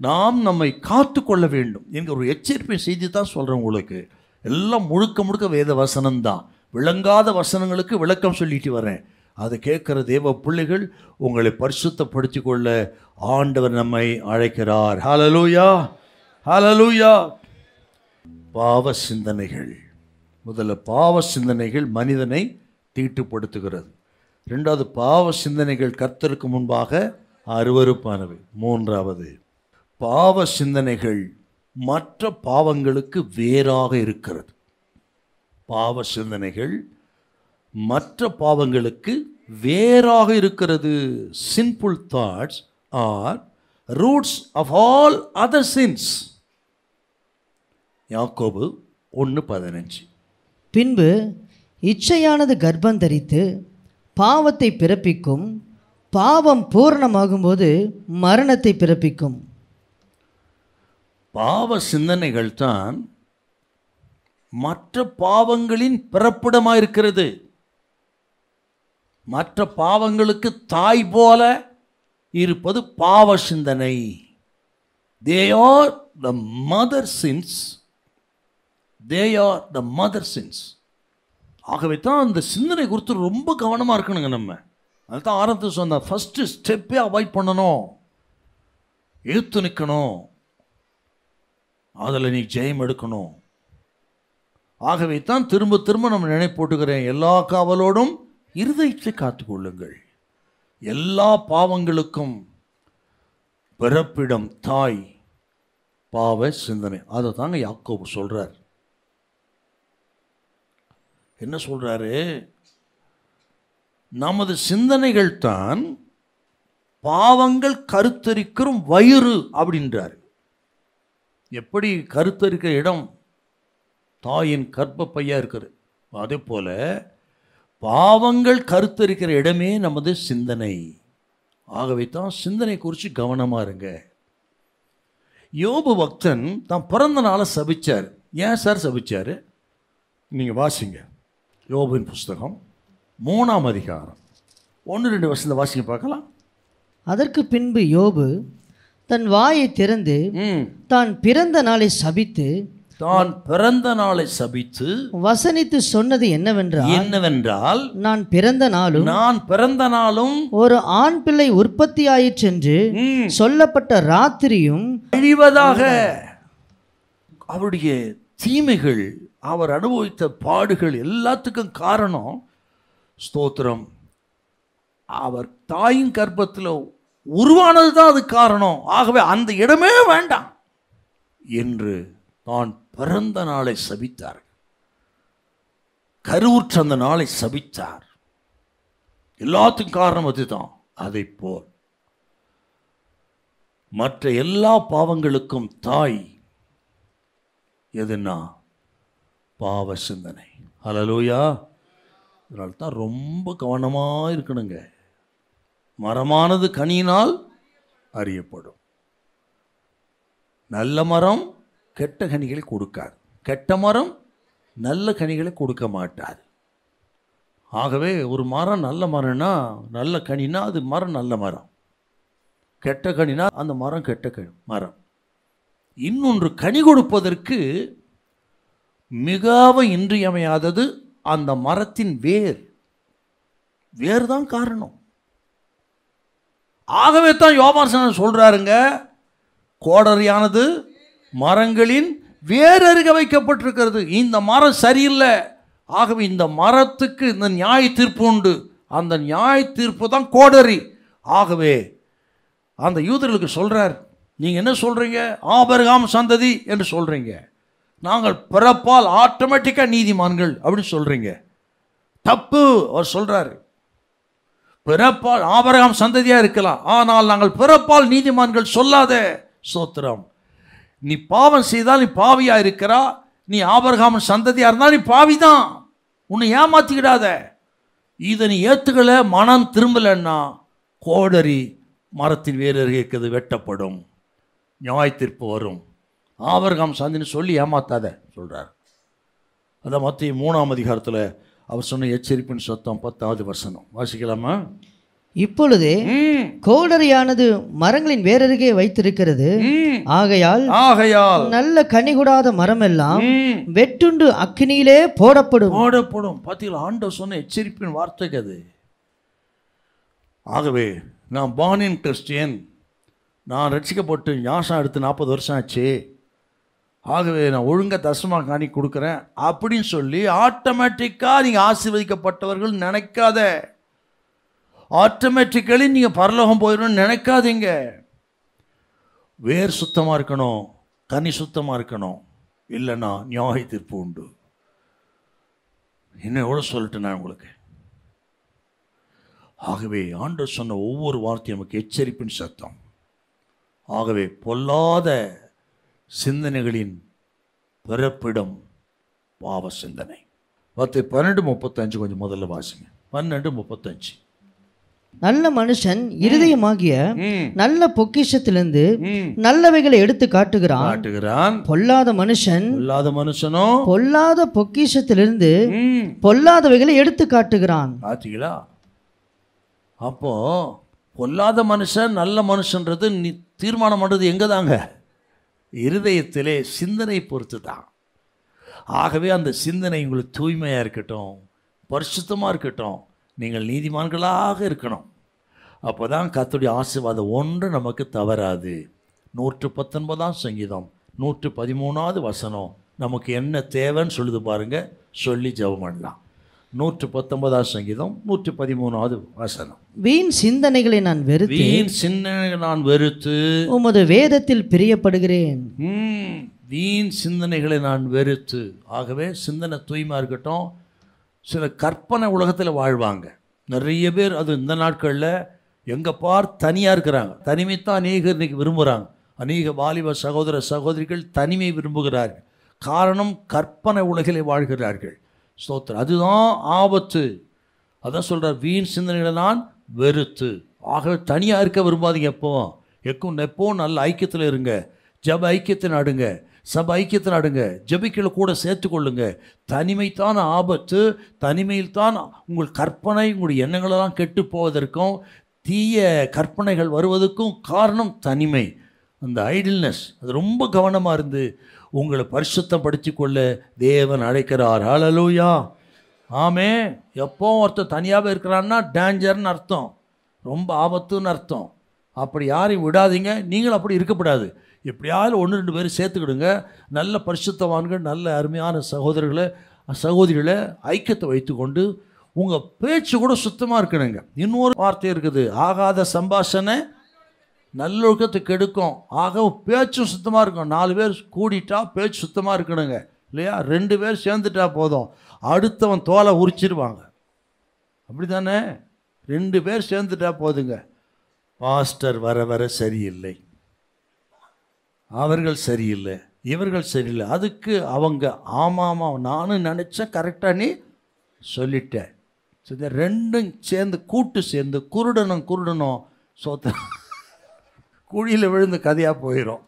நாம் நம்மை காத்து கொள்ள வேண்டும் என்கிற ஒரு எச்சரிப்பை செய்தி தான் சொல்கிறேன் உங்களுக்கு. எல்லாம் முழுக்க முழுக்க வேத வசனம்தான். விளங்காத வசனங்களுக்கு விளக்கம் சொல்லிட்டு வரேன். அதை கேட்குற தேவ பிள்ளைகள் உங்களை பரிசுத்தப்படுத்தி கொள்ள ஆண்டவர் நம்மை அழைக்கிறார். ஹல்லேலூயா, ஹல்லேலூயா. பாவ சிந்தனைகள். முதல்ல பாவ சிந்தனைகள் மனிதனை தீட்டுப்படுத்துகிறது. ரெண்டாவது, பாவ சிந்தனைகள் கர்த்தருக்கு முன்பாக அருவருப்பானவை. மூன்றாவது, பாவ சிந்தனைகள் மற்ற பாவங்களுக்கு வேறாக இருக்கிறது. பாவ சிந்தனைகள் மற்ற பாவங்களுக்கு வேறாக இருக்கிறது. Sinful thoughts are roots of all other sins. யாக்கோபு 1:15. பின்பு இச்சையானது கர்ப்பம் தரித்து பாவத்தை பிறப்பிக்கும், பாவம் பூரணமாகும்போது மரணத்தை பிறப்பிக்கும். பாவ சிந்தனைகள் தான் மற்ற பாவங்களின் பிறப்பிடமாக இருக்கிறது. மற்ற பாவங்களுக்கு தாய் போல இருப்பது பாவ சிந்தனை. They are the mother sins. They are the mother sins. ஆகவே தான் அந்த சிந்தனை குறித்து ரொம்ப கவனமாக இருக்கணுங்க. நம்ம அதுதான் ஆரம்பத்தில் சொன்ன ஃபஸ்ட்டு ஸ்டெப்பே அவாய்ட் பண்ணணும், ஏற்று நிற்கணும், அதில் நீ ஜெயம் எடுக்கணும். ஆகவே தான் திரும்ப திரும்ப நம்ம நினைப்போட்டுக்கிறேன், எல்லா காவலோடும் இருதயத்தை காத்துக்கொள்ளுங்கள். எல்லா பாவங்களுக்கும் பிறப்பிடம் தாய் பாவ சிந்தனை. அதை தாங்க யாக்கோபு சொல்றார். என்ன சொல்றாரு? நமது சிந்தனைகள் தான் பாவங்கள் கருத்தரிக்கும் வயிறு அப்படின்றார். எப்படி கருத்தரிக்கிற இடம் தாயின் கர்ப்பப்பையா இருக்கிறது, அதே போல பாவங்கள் கருத்தரிக்கிற இடமே நமது சிந்தனை. ஆகவே தான் சிந்தனை குறித்து கவனமாக இருங்க. யோபு பக்தன் தான் பிறந்த நாளை சபிச்சார். ஏன் சார் சபிச்சார்? நீங்கள் வாசிங்க யோபுவின் புஸ்தகம் 3ஆம் அதிகாரம் 1-2 வசனத்தை வாசிங்க பார்க்கலாம். அதற்கு பின்பு யோபு தன் வாயை திறந்து தான் பிறந்த நாளை சபித்து வசனித்து சொன்னது என்னவென்றால் நான் பிறந்த நாளும் ஒரு ஆண் பிள்ளை உற்பத்தி ஆயிற்றென்று சொல்லப்பட்ட ராத்திரியும் அழிவதாக. அவருடைய தீமைகள், அவர் அனுபவித்த பாடுகள் எல்லாத்துக்கும் காரணம் ஸ்தோத்திரம், அவர் தாயின் கர்ப்பத்தில் உருவானது தான் அது காரணம். ஆகவே அந்த இடமே வேண்டாம் என்று தான் பிறந்த நாளை சபித்தார், கருவுற்ற அந்த நாளை சபித்தார். எல்லாத்துக்கும் காரணம் அதுதான். அதை போல் மற்ற எல்லா பாவங்களுக்கும் தாய் எதுன்னா பாவ சிந்தனை. ஹல்லேலூயா. அதனால தான் ரொம்ப கவனமாக இருக்கணுங்க. மரமானது கனியினால் அறியப்படும். நல்ல மரம் கெட்ட கனிகளை கொடுக்காது, கெட்ட மரம் நல்ல கனிகளை கொடுக்க மாட்டாது. ஆகவே ஒரு மரம் நல்ல மரம்னா, நல்ல கனினா அது மரம் நல்ல மரம், கெட்ட கனினா அந்த மரம் கெட்ட மரம். இன்னொன்று, கனி கொடுப்பதற்கு மிகவும் இன்றியமையாதது அந்த மரத்தின் வேர் தான் காரணம். ஆகவே தான் யோவான் சொல்கிறாருங்க, கோடரியானது மரங்களின் வேறருக வைக்கப்பட்டிருக்கிறது. இந்த மரம் சரியில்லை, ஆகவே இந்த மரத்துக்கு இந்த நியாய தீர்ப்பு உண்டு. அந்த நியாய தீர்ப்பு தான் கோடரி. ஆகவே அந்த யூதர்களுக்கு சொல்கிறார், நீங்கள் என்ன சொல்கிறீங்க? ஆபிரகாம் சந்ததி என்று சொல்கிறீங்க, நாங்கள் பிறப்பால் ஆட்டோமேட்டிக்காக நீதிமான்கள் அப்படின்னு சொல்கிறீங்க. தப்பு. அவர் சொல்கிறார், பிறப்பால் ஆபிரகாம் சந்ததியாக இருக்கலாம், ஆனால் நாங்கள் பிறப்பால் நீதிமான்கள் சொல்லாத. ஸ்தோத்திரம். நீ பாவம் செய்தால் நீ பாவியாக இருக்கிறா, நீ ஆபிரகாம் சந்ததியாக இருந்தால் நீ பாவி தான். உன்னை ஏமாற்றிக்கிடாத. இதை நீ ஏற்றுக்கலை, மனம் திரும்பலைன்னா கோடரி மரத்தின் வேறு இருக்கிறது வெட்டப்படும், நியாய தீர்ப்பு வரும். ஆபிரகாம் சந்ததின்னு சொல்லி ஏமாத்தாத சொல்கிறார். அதான் மத்திய 3ஆம் அதிகாரத்தில் அவர் சொன்ன எச்சரிப்பின் சத்தம் 10வது வசனம் வாசிக்கலாமா? இப்பொழுதே கோடரியானது மரங்களின் வேறருகே வைத்திருக்கிறது, ஆகையால் நல்ல கனிகூடாத மரம் எல்லாம் வெட்டுண்டு அக்கினியிலே போடப்படும். பார்த்தீங்களா, ஆண்டவர் சொன்ன எச்சரிப்பின் வார்த்தைக்கு அது. ஆகவே நான் பார்ன் இன் கிறிஸ்டியன், நான் ரட்சிக்கப்பட்டு ஞாசம் எடுத்து 40 வருஷம் ஆச்சு, ஆகவே நான் ஒழுங்காக தசமாக காணி கொடுக்குறேன் அப்படின்னு சொல்லி ஆட்டோமேட்டிக்காக நீங்கள் ஆசீர்வதிக்கப்பட்டவர்கள் நினைக்காத. ஆட்டோமேட்டிக்கலி நீங்கள் பரலோகம் போயிடணும்னு நினைக்காதீங்க. வேர் சுத்தமாக இருக்கணும், கனி சுத்தமாக இருக்கணும், இல்லைன்னா நியாய தீர்ப்பு உண்டு. இன்னும் எவ்வளோ சொல்லிட்டு நான் உங்களுக்கு. ஆகவே ஆண்டவர் சொன்ன ஒவ்வொரு வார்த்தையும் நமக்கு எச்சரிப்பின் சத்தம். ஆகவே பொல்லாத சிந்தனைகளின் பிறப்பிடம் பாவ சிந்தனை. 12:35 கொஞ்சம் முதல்ல வாசிங்க. 12:35. நல்ல மனுஷன் இருதயமாகிய நல்ல பொக்கிஷத்திலிருந்து நல்லவைகளை எடுத்து காட்டுகிறான். பொல்லாத மனுஷனோ பொல்லாத பொக்கிஷத்திலிருந்து பொல்லாதவைகளை எடுத்து காட்டுகிறான். பார்த்தீங்களா? அப்போ பொல்லாத மனுஷன் நல்ல மனுஷன்றது தீர்மானம் பண்ணுறது எங்கே தாங்க? இருதயத்திலே சிந்தனை பொறுத்து தான். ஆகவே அந்த சிந்தனை உங்களுக்கு தூய்மையாக இருக்கட்டும், பரிசுத்தமாக இருக்கட்டும், நீங்கள் நீதிமான்களாக இருக்கணும். அப்போ தான் கர்த்தருடைய ஆசீர்வாதம் ஒன்று நமக்கு தவறாது. 119ஆம் சங்கீதம் 113வது வசனம் நமக்கு என்ன தேவைன்னு சொல்லுது பாருங்க, சொல்லி ஜெபம் பண்ணலாம். 119ஆம் சங்கீதம் 113வது வசனம். வீண் சிந்தனைகளை நான் வெறுத்து உமது வேதத்தில் பிரியப்படுகிறேன். வீண் சிந்தனைகளை நான் வெறுத்து. ஆகவே சிந்தனை தூய்மையாக இருக்கட்டும். சில கற்பனை உலகத்தில் வாழ்வாங்க நிறைய பேர். அது இந்த நாட்களில் எங்கே பார் தனியாக இருக்கிறாங்க. தனிமைத்தான் அநேகர் இன்றைக்கி விரும்புகிறாங்க. அநேக வாலிப சகோதர சகோதரிகள் தனிமை விரும்புகிறார்கள். காரணம், கற்பனை உலகிலே வாழ்கிறார்கள். ஸ்தோத்திரம். அதுதான் ஆபத்து. அதான் சொல்கிறார், வீண் சிந்தனைகளை நான் வெறுத்து. ஆகவே தனியாக இருக்க விரும்பாதீங்க. எப்போவும் நல்ல ஐக்கியத்தில் இருங்க. ஜப ஐக்கியத்தை நாடுங்க, சப ஐக்கியத்தை நாடுங்க, ஜபிக்களை கூட சேர்த்துக்கொள்ளுங்க. தனிமைத்தான் ஆபத்து. தனிமையில் தான் உங்கள் கற்பனை, உங்களுடைய எண்ணங்களெல்லாம் கெட்டு போவதற்கும் தீய கற்பனைகள் வருவதற்கும் காரணம் தனிமை. அந்த ஐடில்னஸ், அது ரொம்ப கவனமாக இருந்து உங்களை பரிசுத்தம் படுத்திக்கொள்ள தேவன் அழைக்கிறார். ஹல்லேலூயா, ஆமே. எப்போ ஒருத்தர் தனியாகவே இருக்கிறான்னா டேஞ்சர்னு அர்த்தம், ரொம்ப ஆபத்துன்னு அர்த்தம். அப்படி யாரையும் விடாதீங்க. நீங்களும் அப்படி இருக்கப்படாது. எப்படியாவது 1-2 பேர் சேர்த்துக்கிடுங்க. நல்ல பரிசுத்தவான்கள், நல்ல அருமையான சகோதரிகளை ஐக்கியத்தை வைத்துக்கொண்டு உங்கள் பேச்சு கூட சுத்தமாக இருக்கணுங்க. இன்னொரு வார்த்தை இருக்குது, ஆகாத சம்பாஷணை நல்லொழுக்கத்தை கெடுக்கும். ஆக பேச்சும் சுத்தமாக இருக்கும். 4 பேர் கூடிட்டா பேச்சு சுத்தமாக இருக்கணுங்க, இல்லையா? 2 பேர் சேர்ந்துட்டா போதும், அடுத்தவன் தோலை உரிச்சிருவாங்க. அப்படி தானே? 2 பேர் சேர்ந்துட்டா போதுங்க. பாஸ்டர் வர வர சரியில்லை, அவர்கள் சரியில்லை, இவர்கள் சரியில்லை, அதுக்கு அவங்க ஆமாம் நானும் நினச்சேன், கரெக்டாக நீ சொல்லிட்டேன். சரி, 2 சேர்ந்து கூட்டு சேர்ந்து குருடனும் சோத்த குழியில் விழுந்து கதையாக போயிடும்.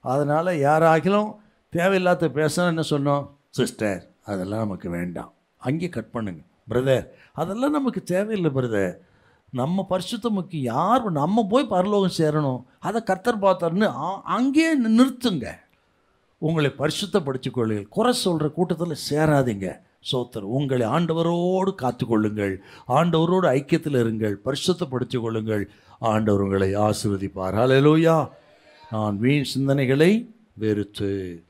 அதனால் யாராகிலும் தேவையில்லாத பேசணும். என்ன சொன்னோம்? சிஸ்டர், அதெல்லாம் நமக்கு வேண்டாம், அங்கே கட் பண்ணுங்க. பிரதர், அதெல்லாம் நமக்கு தேவையில்லை பிரதர், நம்ம பரிசுத்தம் முக்கியம். யார் நம்ம போய் பரலோகம் சேரணும், அதை கர்த்தர் பார்த்தாருன்னு அங்கேயே நிறுத்துங்க. உங்களை பரிசுத்தப்படுத்திக் கொள்ளுங்கள். குறை சொல்கிற கூட்டத்தில் சேராதீங்க. சோத்திரம். உங்களை ஆண்டவரோடு காத்துக்கொள்ளுங்கள், ஆண்டவரோடு ஐக்கியத்தில் இருங்கள், பரிசுத்தப்படுத்திக் கொள்ளுங்கள். ஆண்டவர் உங்களை ஆசீர்வதிப்பார். ஹல்லேலூயா. நான் வீண் சிந்தனைகளை வெறுத்து,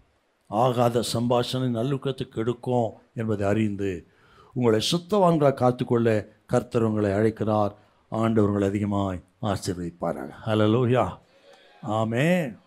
ஆகாத சம்பாஷணை நல்லுக்கத்துக்கு எடுக்கும் என்பதை அறிந்து உங்களை சுத்தவான்களாக காத்துக்கொள்ள கர்த்தர் உங்களை அழைக்கிறார். ஆண்டவர் உங்களை அதிகமாய் ஆசீர்வதிப்பார்கள். ஹல்லேலூயா. ஆமென்.